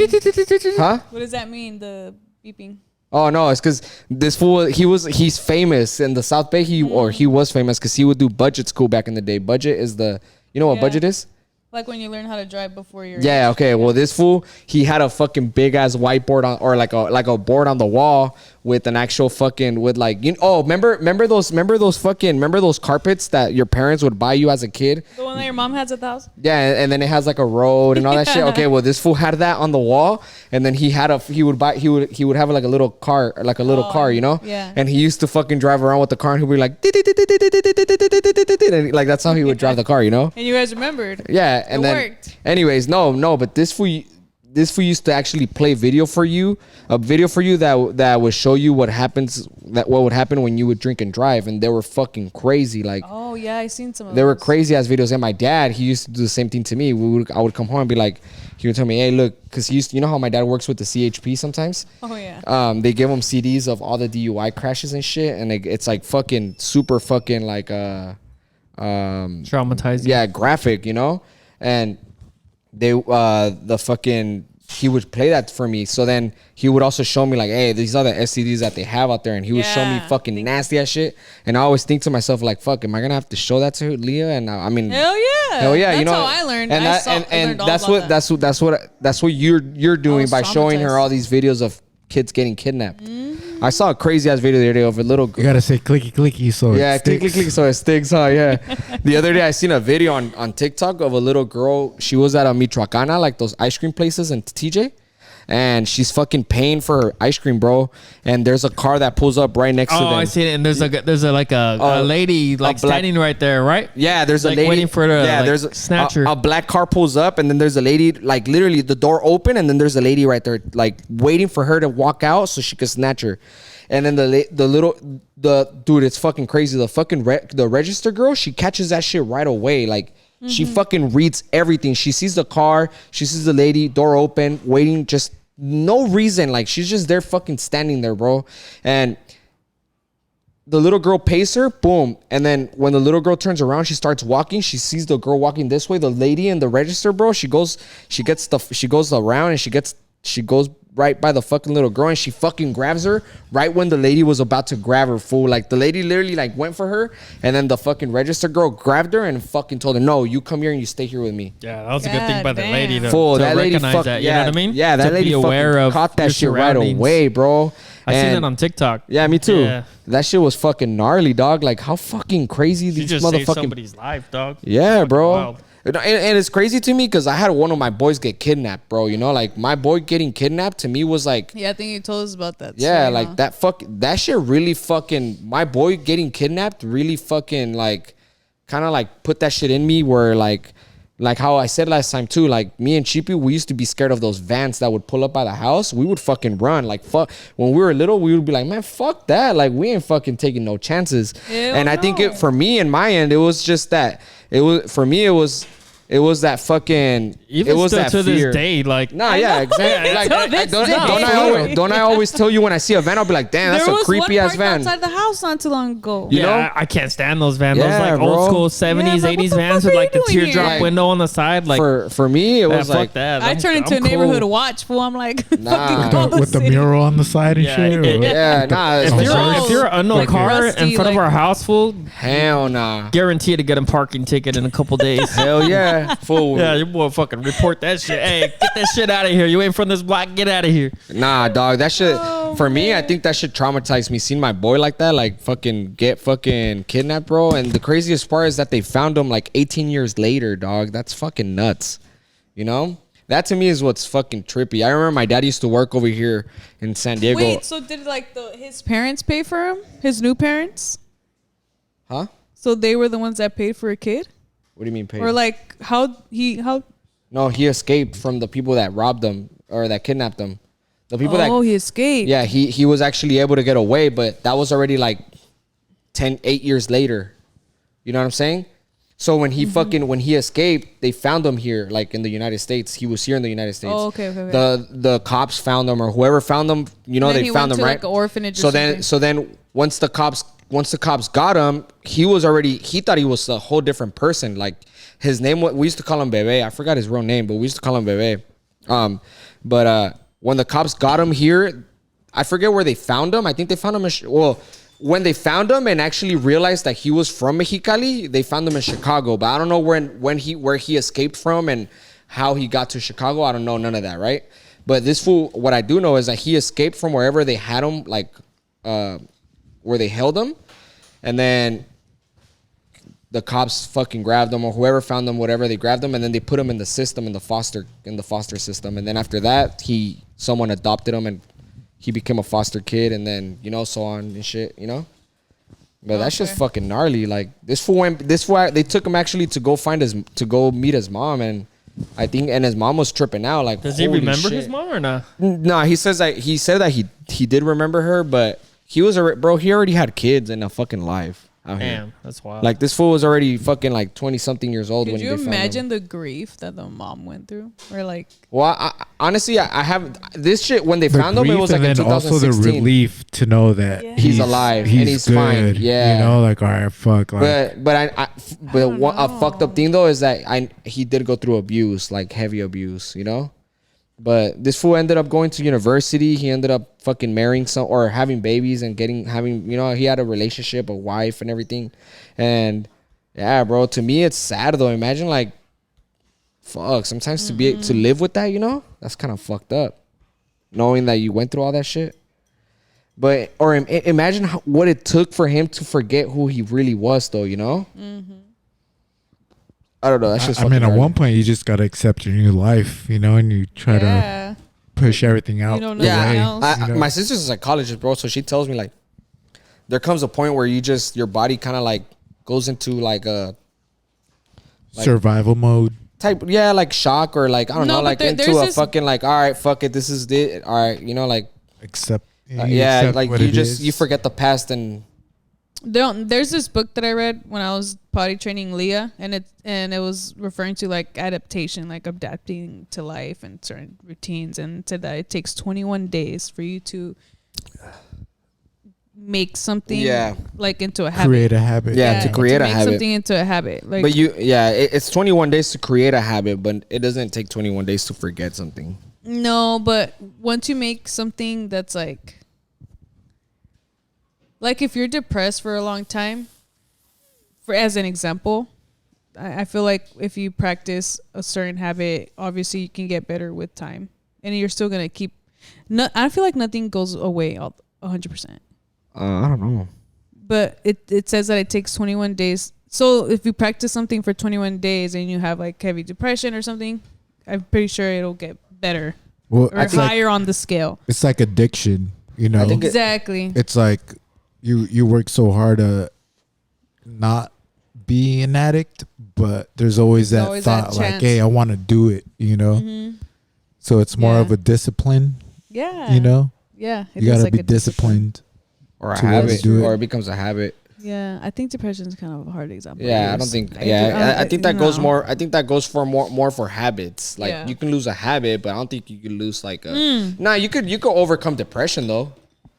huh? What does that mean? The beeping. Oh no, it's because this fool, he's famous in the South Bay. He was famous because he would do budget school back in the day. Budget is you know what Yeah. budget is? Like when you learn how to drive before you're. Yeah, okay. Well, this fool, he had a fucking big ass whiteboard on, or like a board on the wall with an actual fucking with like, you know, oh, remember those carpets that your parents would buy you as a kid? The one that your mom has at the house. Yeah, and then it has like a road and all that shit. Yeah. Okay, well, this fool had that on the wall, and then he would have like a little car, you know? yeah. And he used to fucking drive around with the car, and he'd be like, and like that's how he would drive the car, you know? And you guys remembered. Yeah, and It then, worked. anyways, no, but this fool, this fool used to actually play a video for you that would show you what would happen when you would drink and drive, and they were fucking crazy. Like, Oh yeah, I seen some of they were those. crazy ass videos. And my dad, he used to do the same thing to me. I would come home and be like, he would tell me, hey, look, because he used to, you know how my dad works with the CHP sometimes. Oh yeah. They give him CDs of all the DUI crashes and shit, and it's like fucking super fucking like Traumatizing. yeah, graphic, you know. And they he would play that for me. So then he would also show me like, hey, these are the STDs that they have out there, and he would show me Yeah. fucking nasty ass shit. And I always think to myself like, fuck, am I gonna have to show that to Leah? And I mean, Hell yeah. hell yeah, That's you know. how I learned. And I learned all about that. that's what you're doing was by showing her traumatized. all these videos of kids getting kidnapped. I saw a crazy ass video the other day of a little You girl. gotta say clicky clicky so Yeah, it click, click, sticks. click, so it sticks, huh? Yeah. The other day I seen a video on TikTok of a little girl. She was at a Michoacana, like those ice cream places in TJ. And she's fucking paying for her ice cream, bro. And there's a car that pulls up right next to them. Oh, I see it. And there's a lady like black- standing right there, right? Yeah, there's Like a lady waiting for her to, like, there's snatch her. a black car pulls up, and then there's a lady, like literally the door open, and then there's a lady right there, like waiting for her to walk out so she could snatch her. And then the dude, it's fucking crazy. The fucking the register girl, she catches that shit right away. Like she fucking reads everything. She sees the car, she sees the lady, door open, waiting, just no reason. Like she's just there, fucking standing there, bro. And the little girl pays her, boom. And then when the little girl turns around, she starts walking. She sees the girl walking this way. The lady in the register, bro, she goes around, and she goes right by the fucking little girl, and she fucking grabs her right when the lady was about to grab her, fool. Like the lady literally like went for her, and then the fucking register girl grabbed her and fucking told her, no, you come here and you stay here with me. Yeah, that was a good thing by the God lady damn. to, Fool, to that lady recognize fuck, that. You yeah, know what I mean? Yeah, that to lady be aware fucking of caught that your shit right surroundings. away, bro. I seen And- it on TikTok. Yeah, me too. Yeah. That shit was fucking gnarly, dog. Like how fucking crazy You these just saved motherfucking somebody's life, dog. yeah, Fucking bro. wild. And it's crazy to me because I had one of my boys get kidnapped, bro. You know, like my boy getting kidnapped to me was like, Yeah, I think you told us about that. yeah, story, like huh? that shit really fucking, my boy getting kidnapped really fucking like, kind of like put that shit in me where like how I said last time too, like me and Chippy, we used to be scared of those vans that would pull up by the house. We would fucking run. Like fuck, when we were little, we would be like, man, fuck that. Like we ain't fucking taking no chances. Hell And I think no. for me and my end, it was just that it was that fucking, Even it was still that to fear. this day, like Nah, yeah, exactly. Like, To this don't day. I always tell you when I see a van, I'll be like, damn, that's There a was creepy one ass parked van. outside the house not too long ago. You yeah, know? I can't stand those vans. Those Yeah, like bro. old school 70s, Yeah, like, what 80s the vans fuck with are like the you doing teardrop here? window on the side. Like, For me, it yeah, was fuck like, that. I turned into I'm a neighborhood cool. watch fool. I'm like, Nah. fucking call With the city. mural on the side and Yeah, shit. or- yeah, nah, If it's you're- different. If you're an unknown Like car rusty, in front of like- our house, full, hell nah. guarantee to get a parking ticket in a couple days. Hell yeah. Fool. Yeah, your boy fucking report that shit. Hey, get that shit out of here. You ain't from this block. Get out of here. Nah, dog. That shit, Oh, for me, I think that shit traumatized me. Seeing my boy like that, like fucking get fucking kidnapped, bro. And the craziest part is that they found him like 18 years later, dog. That's fucking nuts. You know? That to me is what's fucking trippy. I remember my dad used to work over here in San Diego. Wait, so did like his parents pay for him? His new parents? Huh? So they were the ones that paid for a kid? What do you mean paid? Or like how No, he escaped from the people that robbed him or that kidnapped him. The people that he escaped. yeah, he was actually able to get away, but that was already like 8 years later. You know what I'm saying? So when he when he escaped, they found him here, like in the United States. He was here in the United States. Oh, okay. The cops found him, or whoever found him. You know, And then they he found went him, to, right? like, an orphanage or So something. then once the cops got him, he thought he was a whole different person. Like his name, we used to call him Bebe. I forgot his real name, but we used to call him Bebe. But when the cops got him here, I forget where they found him. I think they found him when they found him and actually realized that he was from Mexicali, they found him in Chicago. But I don't know where he escaped from and how he got to Chicago. I don't know none of that, right? But this fool, what I do know is that he escaped from wherever they had him, like where they held him, and then the cops fucking grabbed him, or whoever found them, whatever, they grabbed him, and then they put him in the system, in the foster system. And then after that, someone adopted him and he became a foster kid, and then, you know, so on and shit, you know? But that's just Okay. fucking gnarly. Like they took him actually to go meet his mom, and I think, and his mom was tripping out. Like, Does he holy remember shit. his mom or not? No, he said that he did remember her, but he was bro. He already had kids and a fucking life out here. Damn, that's wild. Like this fool was already fucking like 20 something years old Could when you they found him. imagine the grief that the mom went through? Or like, Well, honestly, I have this shit when they The found him. It grief was like and in then also the 2016. relief to know that Yeah. He's alive and he's fine. Yeah. you know, like all right, fuck, like But don't a fucked up know. thing though is that he did go through abuse, like heavy abuse, you know. But this fool ended up going to university. He ended up fucking marrying or having babies and having, you know, he had a relationship, a wife and everything. And yeah, bro, to me it's sad though. Imagine like, fuck, sometimes to live with that, you know, that's kind of fucked up. Knowing that you went through all that shit. But or imagine what it took for him to forget who he really was, though. You know. I don't know. That's just. I mean, at fucking one point you just gotta accept your new life, you know, and you try to yeah. push everything out. don't the know way, nothing else. you know? My sister's a psychologist, bro. So she tells me like, there comes a point where your body kind of like goes into like a survival mode. type, yeah, like shock or like I don't No, know, but like there's into a this- fucking like, all right, fuck it, this is it, all right, you know, like Accept. you yeah, accept like what you it just is. you forget the past and There's this book that I read when I was potty training Leah, and it was referring to like adaptation, like adapting to life and certain routines, and said that it takes 21 days for you to make something Yeah. like into a habit. create a habit. Yeah, to create a make habit. something into a habit. Like, but it's 21 days to create a habit, but it doesn't take 21 days to forget something. no, but once you make something that's like if you're depressed for a long time, for as an example, I feel like if you practice a certain habit, obviously you can get better with time, and you're still gonna keep. No, I feel like nothing goes away 100%. I don't know. But it says that it takes 21 days. So if you practice something for 21 days and you have like heavy depression or something, I'm pretty sure it'll get better Well, or it's like, higher on the scale. it's like addiction. You know, I think Exactly. it's like you work so hard to not be an addict, but there's always that always that thought like, chance. hey, I want to do it. You know, Mhm. so it's more Yeah. of a discipline. Yeah. You know, Yeah. it you is gotta like be a discipline. disciplined. Or a To really habit, do it. or it becomes a habit. Yeah. I think depression is kind of a hard example. Yeah, I don't think. I think that goes more. I think that goes for more for habits. Like Yeah. you can lose a habit, but I don't think you can lose like a. Nah, you could overcome depression though.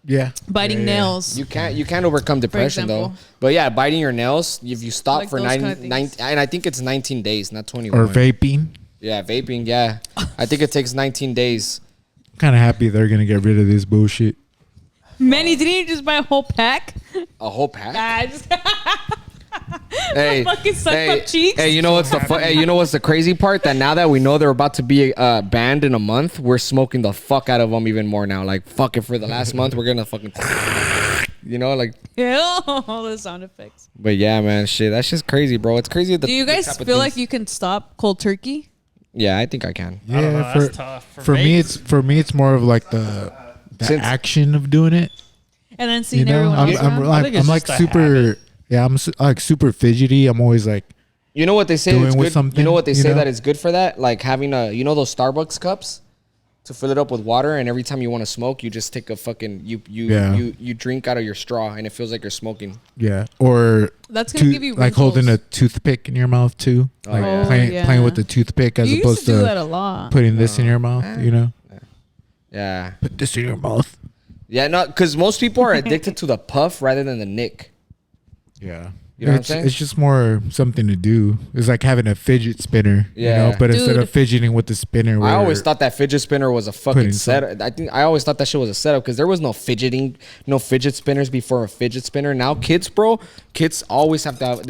Yeah, Biting Yeah, yeah. nails. You can't overcome depression though. example. But yeah, biting your nails. If you stop Like for those nine, kind of things. and I think it's 19 days, not 21. or vaping. Yeah, vaping. Yeah, I think it takes 19 days. Kind of happy they're gonna get rid of this bullshit. Manny, didn't you just buy a whole pack? A whole pack. I just Hey, fucking sucked up cheeks. Hey, you know what's you know what's the crazy part? That now that we know they're about to be banned in a month, we're smoking the fuck out of them even more now. Like fuck it, for the last month we're gonna fucking, you know, like. all the sound effects. But yeah, man, shit, that's just crazy, bro. It's crazy. Do you guys feel like you can stop cold turkey? Yeah, I think I can. Yeah, I don't know, that's tough. for me, it's more of like the Since- action of doing it. And then You seeing know, everyone else around? I think it's I'm like just a super. Yeah, I'm like super fidgety. I'm always like, You know what they say? Doing It's with good. something, You know what they you say know? that it's good for that? Like having those Starbucks cups to fill it up with water, and every time you want to smoke, you just take a fucking Yeah. you drink out of your straw, and it feels like you're smoking. yeah, or That's gonna give you like holding a wrinkles. toothpick in your mouth too, Oh, like yeah. playing yeah. playing with the toothpick as You used opposed to do to that a lot. putting this in your mouth. You know, Yeah, put this in your mouth. yeah. No, because most people are addicted to the puff rather than the nick. Yeah. You know what I'm it's, saying? it's just more something to do. It's like having a fidget spinner, you Yeah. know, but instead Dude. of fidgeting with the spinner, I where- always thought that fidget spinner was a fucking Putting some- setup. I always thought that shit was a setup because there was no fidget spinners before a fidget spinner. Now kids, bro, kids always have to have.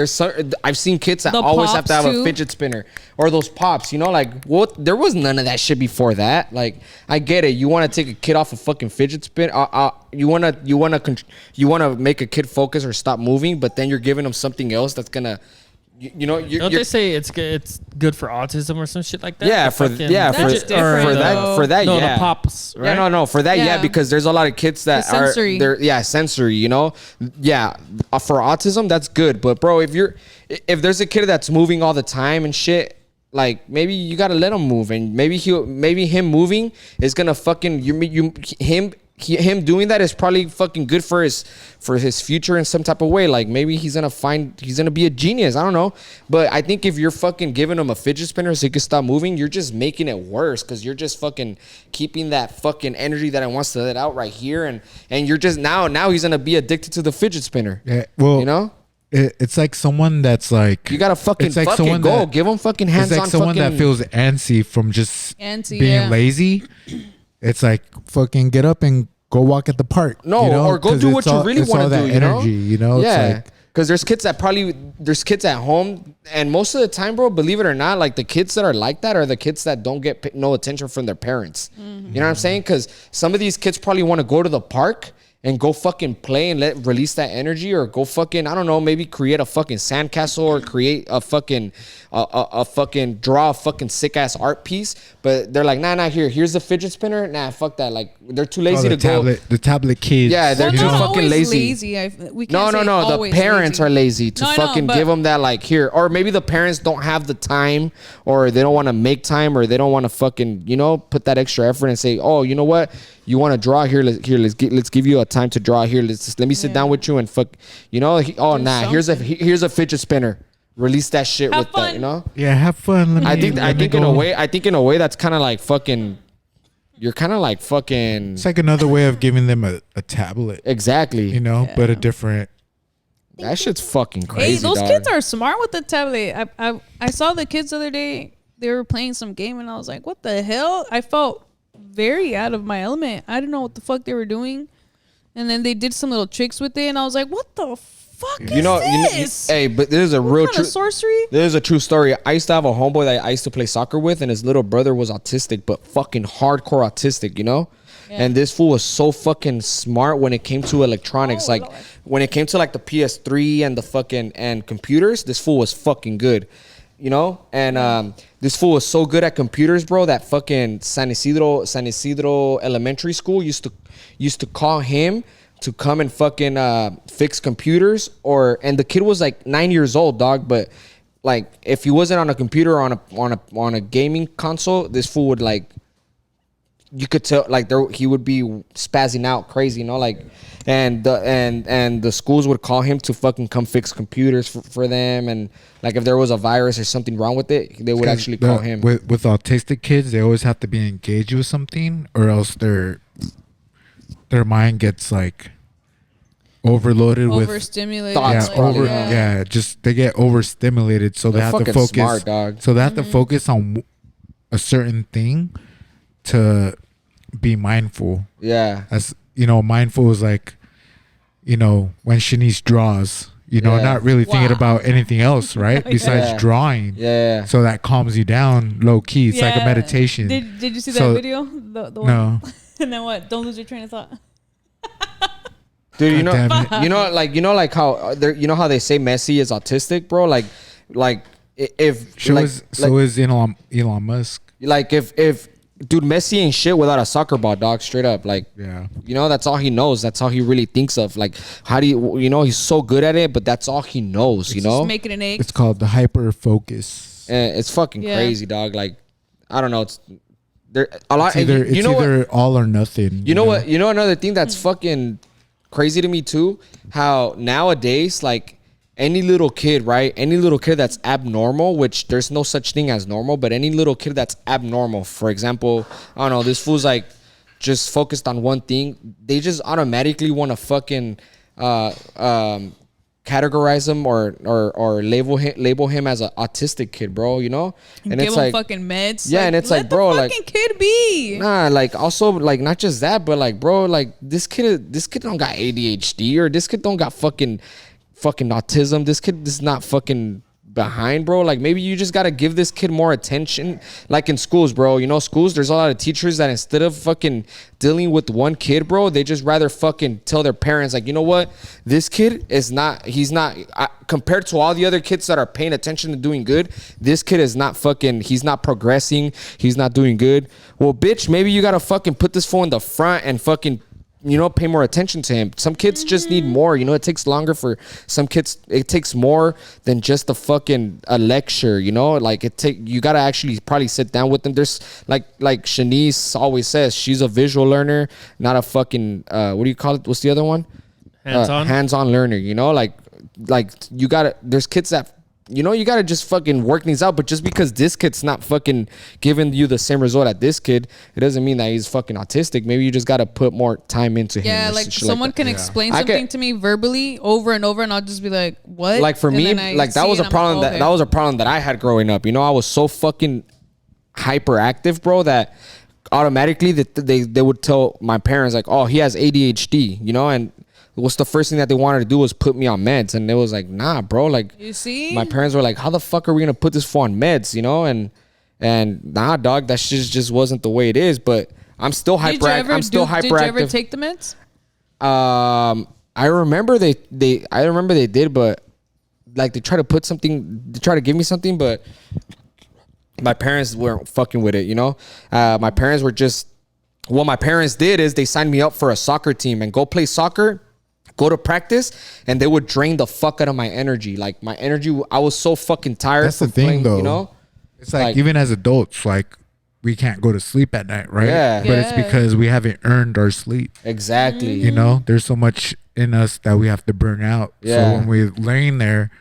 I've seen kids that The always have to have pops, a too. fidget spinner or those pops. You know, like what? There was none of that shit before that. Like I get it. You want to take a kid off a fucking fidget spin. You wanna make a kid focus or stop moving, but then you're giving them something else that's gonna. You know, Don't they say it's good for autism or some shit like that? Yeah, The for fucking yeah, for, That's for different, that though. for that no, yeah. the pops, right? Yeah, no, for that, yeah, Yeah. because there's a lot of kids that The sensory. they're sensory, you know, yeah, for autism that's good, but bro, if there's a kid that's moving all the time and shit, like maybe you gotta let him move, and maybe him moving is gonna fucking him doing that is probably fucking good for his future in some type of way. Like maybe he's gonna be a genius. I don't know, but I think if you're fucking giving him a fidget spinner so he can stop moving, you're just making it worse because you're just fucking keeping that fucking energy that it wants to let out right here, and you're just now he's gonna be addicted to the fidget spinner. Yeah, well, you know. It's like someone that's like You gotta fucking it's like fucking someone go. that- Give him fucking hands it's like on. someone fucking, that feels antsy from just Antsy, being yeah. lazy. It's like fucking get up and go walk at the park. No, you know? or go 'Cause do it's what you all- really it's all want to that do. You know, energy, you know. Yeah, It's like, because there's kids at home, and most of the time, bro, believe it or not, like the kids that are like that are the kids that don't get no attention from their parents. You know what I'm saying? Because some of these kids probably want to go to the park and go fucking play and release that energy, or go fucking, I don't know, maybe create a fucking sandcastle, or create a fucking draw a fucking sick ass art piece. But they're like, nah, here's the fidget spinner. Nah, fuck that. Like they're too lazy to go. the tablet kids. Yeah, they're Well, too not fucking always lazy. We can't say No. The always parents lazy. are lazy to No, I know, fucking but- give them that, like, here. Or maybe the parents don't have the time, or they don't want to make time, or they don't want to fucking, put that extra effort and say, oh, you know what? You want to draw here? Let's give you a time to draw here. Let me sit down with you and fuck. Here's a fidget spinner. Release that shit Have with fun. that. You know. Yeah, have fun. Let me, I think let me in a go. way, that's kind of like fucking. You're kind of like fucking. It's like another way of giving them a tablet, Exactly. you know, but a different. That shit's fucking crazy. Hey, those dog. kids are smart with the tablet. I saw the kids the other day. They were playing some game, and I was like, "What the hell?" I felt very out of my element. I didn't know what the fuck they were doing, and then they did some little tricks with it, and I was like, "What the fuck is this?" hey, but this is a real What kind true of sorcery? There's a true story. I used to have a homeboy that I used to play soccer with, and his little brother was autistic, but fucking hardcore autistic, And this fool was so fucking smart when it came to electronics. Oh, like Lord. when it came to like the PS3 and the fucking and computers, this fool was fucking good. And this fool was so good at computers, bro, that fucking San Isidro Elementary School used to call him to come and fucking fix computers. And the kid was like 9 years old, dog, but like if he wasn't on a computer or on a gaming console, this fool would like, you could tell like he would be spazzing out crazy, like, and the schools would call him to fucking come fix computers for them, and like if there was a virus or something wrong with it, they would actually call him. With autistic kids, they always have to be engaged with something, or else their mind gets like overloaded with Overstimulated. Thoughts, like, probably, just they get overstimulated, so they They're have to fucking focus. smart, dog. So they have to focus on a certain thing to be mindful. Yeah. As mindful is like, when Shanice draws, Yeah. not really thinking Wow. about anything else, right? Besides Yeah. drawing. Yeah. So that calms you down low key. It's like a Yeah. meditation. Did you see that So- video? The one? No. And then what? Don't lose your train of thought. Dude, God damn it. like how how they say Messi is autistic, bro? Like if So like, is Elon Musk. like if dude, Messi ain't shit without a soccer ball, dog. Straight up, like, Yeah. that's all he knows. That's all he really thinks of. Like, how do you, he's so good at it, but that's all he knows. Just making an egg. It's called the hyper focus. And it's fucking Yeah. crazy, dog. Like, I don't know. It's there a lot. It's either, and you know what? either all or nothing. You know what? You know another thing that's fucking crazy to me too? How nowadays, like any little kid, right? Any little kid that's abnormal, which there's no such thing as normal, but any little kid that's abnormal, for example, I don't know, this fool's like just focused on one thing. They just automatically want to fucking categorize him or label him as an autistic kid, bro. And And give it's him like fucking meds. Yeah, and it's let like, bro, the like- fucking kid be. Nah, like also like not just that, but like, bro, like this kid don't got ADHD, or this kid don't got fucking autism. This kid is not fucking behind, bro. Like maybe you just gotta give this kid more attention. Like in schools, bro. Schools, there's a lot of teachers that instead of fucking dealing with one kid, bro, they just rather fucking tell their parents, like, you know what, this kid is not. He's not compared to all the other kids that are paying attention and doing good. This kid is not fucking. He's not progressing. He's not doing good. Well, bitch, maybe you gotta fucking put this fool in the front and fucking pay more attention to him. Some kids just need more. It takes longer for some kids. It takes more than just a lecture. Like you gotta actually probably sit down with them. There's like Shanice always says, she's a visual learner, not a fucking what do you call it? What's the other one? Hands-on learner. Like you gotta. There's kids that. You gotta just fucking work things out. But just because this kid's not fucking giving you the same result at this kid, it doesn't mean that he's fucking autistic. Maybe you just gotta put more time into him. Yeah, like someone can explain something to me verbally over and over, and I'll just be like, "What?" Like for me, like that was a problem that was a problem that I had growing up. I was so fucking hyperactive, bro, that automatically they would tell my parents like, "Oh, he has ADHD," and what's the first thing that they wanted to do was put me on meds. And it was like, nah, bro. Like, you see, my parents were like, how the fuck are we gonna put this fool on meds? And nah, dog, that shit just wasn't the way it is. But I'm still hyperactive. Did you ever take the meds? I remember they did, but like they try to give me something, but my parents weren't fucking with it. My parents were just, what my parents did is they signed me up for a soccer team and go play soccer. Go to practice, and they would drain the fuck out of my energy. Like my energy, I was so fucking tired. That's the thing, playing, though. It's like even as adults, like we can't go to sleep at night, right? Yeah. But it's because we haven't earned our sleep. Exactly. There's so much in us that we have to burn out. Yeah. So when we're laying there,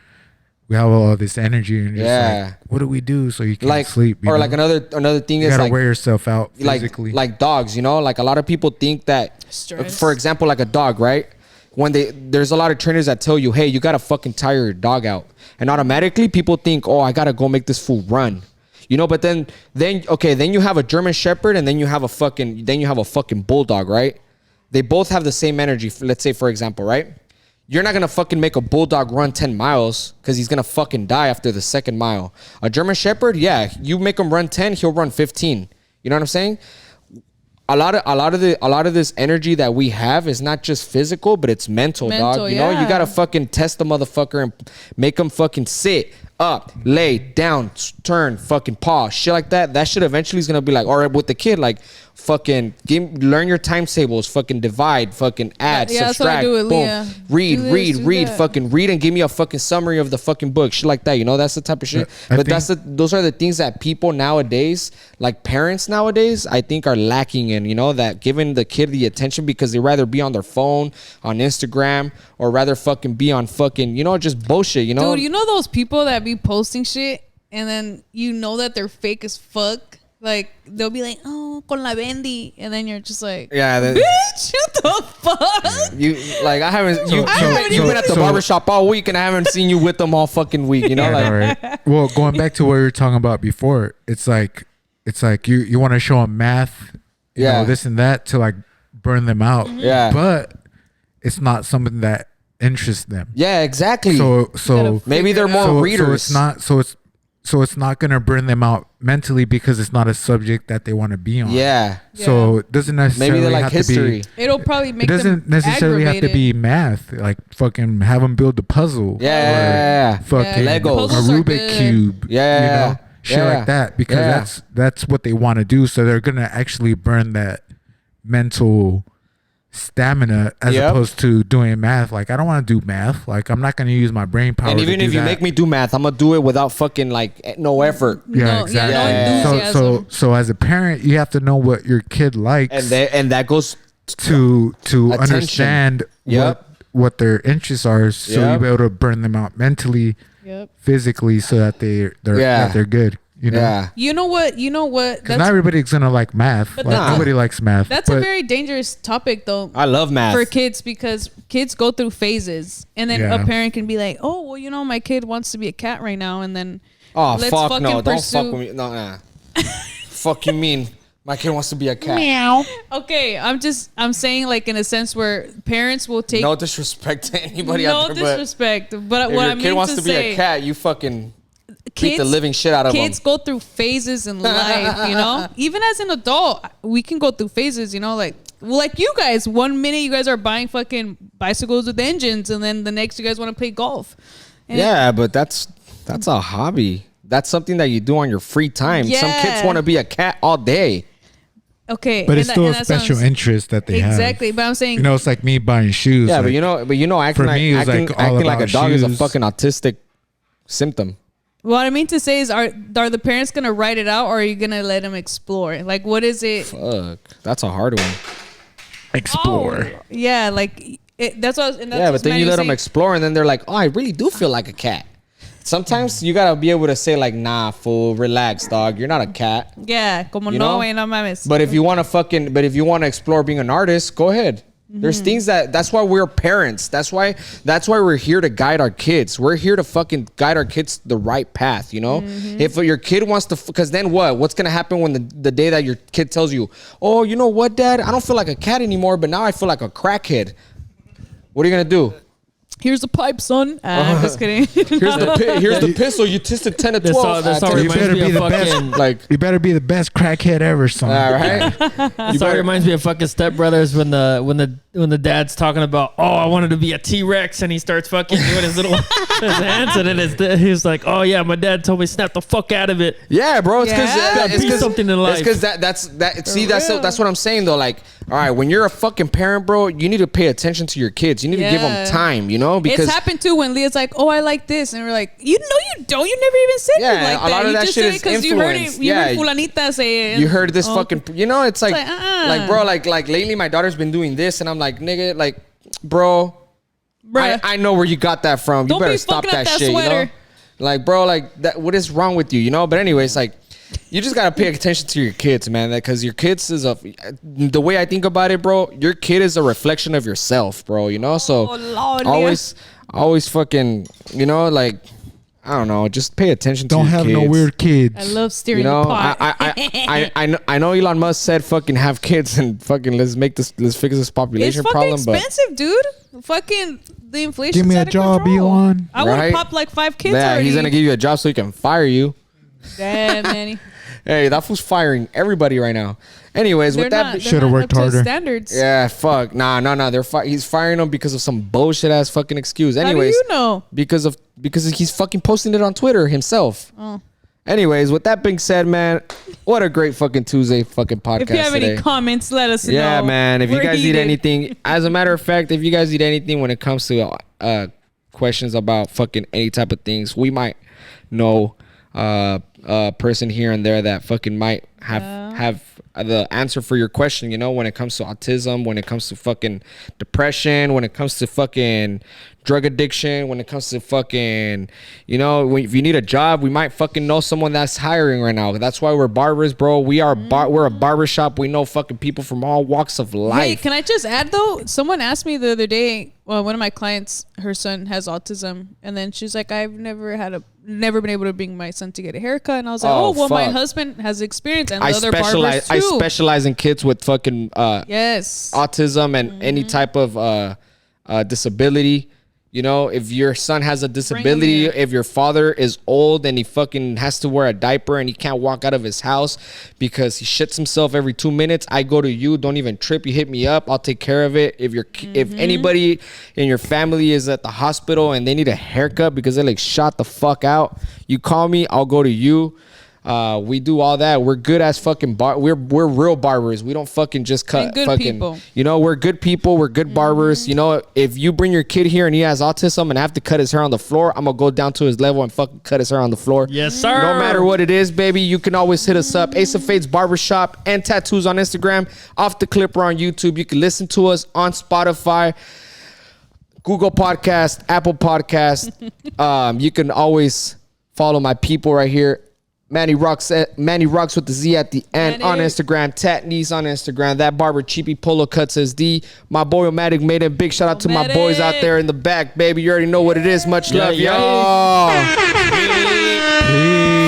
we have all this energy and just like, what do we do so you can't sleep? Or like another thing you is gotta like wear yourself out physically. Like dogs, like a lot of people think that, Stress. for example, like a dog, right? When there's a lot of trainers that tell you, hey, you gotta fucking tire your dog out, and automatically people think, oh, I gotta go make this fool run, but then you have a German Shepherd, and then you have a fucking bulldog, right? They both have the same energy. Let's say, for example, right? You're not gonna fucking make a bulldog run 10 miles because he's gonna fucking die after the second mile. A German Shepherd, yeah, you make him run 10, he'll run 15. You know what I'm saying? A lot of this energy that we have is not just physical, but it's mental, dog. You gotta fucking test the motherfucker and make him fucking sit up, lay down, turn, fucking pause, shit like that. That shit eventually is gonna be like, all right, with the kid, like fucking learn your times tables, fucking divide, fucking add, subtract, boom, read, fucking read and give me a fucking summary of the fucking book, shit like that. That's the type of shit. But those are the things that people nowadays, like parents nowadays, I think are lacking in, that giving the kid the attention, because they rather be on their phone, on Instagram, or rather fucking be on fucking, just bullshit, Dude, those people that be posting shit and then that they're fake as fuck. Like they'll be like, oh, con la Bendy, and then you're just like, yeah, bitch, what the fuck? You like I haven't you've been at the barbershop all week, and I haven't seen you with them all fucking week. Right. Well, going back to what we were talking about before, it's like you want to show them math, this and that to like burn them out. Mm-hmm. Yeah, but it's not something that interests them. Yeah, exactly. So maybe they're more readers. So it's not going to burn them out mentally because it's not a subject that they want to be on. Yeah. So it doesn't necessarily maybe they like have history. to be. It'll probably make it doesn't them necessarily aggravated. have to be math. Like fucking have them build a puzzle. Yeah. Fucking Legos. A Rubik cube. Yeah. Shit like that, because that's what they want to do. So they're going to actually burn that mental stamina as opposed to doing math. Like I don't want to do math. Like I'm not going to use my brain power. And even if you make me do math, I'm gonna do it without fucking like no effort. Yeah, exactly. So as a parent, you have to know what your kid likes, and that goes to understand what their interests are, so you'll be able to burn them out mentally, physically, so that they're good. You know what? Because not everybody's gonna like math. Like, nobody likes math. That's a very dangerous topic, though. I love math for kids, because kids go through phases, and then a parent can be like, "Oh, well, my kid wants to be a cat right now," and then let's fuck no, don't fuck with me. No, nah. Fuck you mean? My kid wants to be a cat. Meow. Okay, I'm saying like in a sense where parents will take no disrespect to anybody out there, disrespect, but if what your I mean kid wants to be say, a cat, you fucking beat the living shit out of them. Kids go through phases in life, even as an adult, we can go through phases, like you guys, 1 minute you guys are buying fucking bicycles with engines, and then the next you guys want to play golf. And but that's a hobby. That's something that you do on your free time. Some kids want to be a cat all day. Okay, But it's and still a that sounds- special interest that they have. Exactly, but I'm saying You know, it's like me buying shoes. Yeah, like, but you know, acting for me, like it was acting, like all acting like a about dog is a shoes. fucking autistic symptom. what I mean to say is, are the parents gonna write it out, or are you gonna let them explore? Like, what is it? Fuck, that's a hard one. explore. Yeah, like that's what. And that's Yeah, what but then Manny you was let them saying. explore, and then they're like, "Oh, I really do feel like a cat." Sometimes you gotta be able to say like, "Nah, fool, relax, dog. You're not a cat." Yeah, como You no, know? güey, no mames. But if you want to explore being an artist, go ahead. There's things that's why we're parents. That's why we're here to guide our kids. We're here to fucking guide our kids the right path, you know? If your kid wants to, because then what's going to happen when the day that your kid tells you, "Oh, you know what, dad? I don't feel like a cat anymore, but now I feel like a crackhead." What are you going to do? Here's the pipe, son. I'm just kidding. Here's the pistol. You tested 10 to 12. That's all You reminds better me be of the fucking. best. Like, You better be the best crackhead ever, son. all right. That's all reminds me of fucking Step Brothers when the dad's talking about, oh, I wanted to be a T-Rex, and he starts fucking doing his little his hands, and then he's like, oh yeah, my dad told me snap the fuck out of it. Yeah, bro. It's because Yeah. Gotta be something in life. It's because that's see that's real. that's what I'm saying though. Like, all right, when you're a fucking parent, bro, you need to pay attention to your kids. You need to give them Yeah. time, you know, because It's happened too when Leah's like, "Oh, I like this," and we're like, "You know, you don't. You never even said Yeah, it like a lot that. of You that just shit said is it because you heard it. influence. You heard Yeah. fulanita say it. you heard this Oh, fucking, you know, it's like, like, bro, like lately my daughter's been doing this, and I'm like, nigga, like, bro, bruh. I know where you got that from. You Don't better be stop fucking up that that shit, you know? sweater. Like, bro, like that. What is wrong with you, you know? But anyways, like, you just gotta pay attention to your kids, man. Because your kids is the way I think about it, bro. Your kid is a reflection of yourself, bro. You know, so Oh, Lord, always fucking, you know, like, I don't know, just pay attention to Don't your have kids. no weird kids. I love steering You know, the pot. I know Elon Musk said fucking have kids and fucking let's fix this it's population fucking problem, but expensive, dude. Fucking the inflation. Give me a job, Elon. I would have Right? popped like 5 kids yeah, already. he's gonna give you a job so he can fire you. Damn, Manny. Hey, that fool's firing everybody right now. Anyways, They're with not, that, Should've they're not worked up to harder. standards. yeah, fuck, nah. He's firing them because of some bullshit ass fucking excuse. How Anyways, do you know? because he's fucking posting it on Twitter himself. Oh. Anyways, with that being said, man, what a great fucking Tuesday fucking podcast If you have today. any comments, let us know. Yeah, man. If you We're guys heated. need anything, as a matter of fact, if you guys need anything when it comes to questions about fucking any type of things, we might know a person here and there that fucking might have the answer for your question, you know, when it comes to autism, when it comes to fucking depression, when it comes to fucking drug addiction, when it comes to fucking, you know, if you need a job, we might fucking know someone that's hiring right now. That's why we're barbers, bro. We're a barber shop. We know fucking people from all walks of Hey, life. can I just add though? Someone asked me the other day. Well, one of my clients, her son has autism, and then she's like, "I've never been able to bring my son to get a haircut." And I was like, Oh, "Oh, well, my fuck. husband has experience, and I the other barbers too." I specialize in kids with fucking Yes. autism and any type of disability. You know, if your son has a disability, here. if your father is old and he fucking has to wear a diaper and he can't walk out of his house because he shits himself every 2 minutes, I go to you. Don't even trip. You hit me up. I'll take care of it. If anybody in your family is at the hospital and they need a haircut because they like shot the fuck out, you call me. I'll go to you. We do all that. We're good as fucking we're real barbers. We don't fucking just cut And good fucking people. You know, we're good people. We're good barbers. You know, if you bring your kid here and he has autism and I have to cut his hair on the floor, I'm gonna go down to his level and fucking cut his hair on the floor. Yes, sir. No matter what it is, baby, you can always hit us up. Ace of Fade's Barbershop and Tattoos on Instagram. Off the Clipper on YouTube. You can listen to us on Spotify, Google Podcast, Apple Podcast. You can always follow my people right here. Manny Rocks with the Z at the end Manny. on Instagram. Tatnese on Instagram. That barber Cheapy Polo Cuts as D. My boy Omatic made a big shout out to my Omatic. boys out there in the back, baby. You already know what it is. Much love, yeah. y'all. Peace.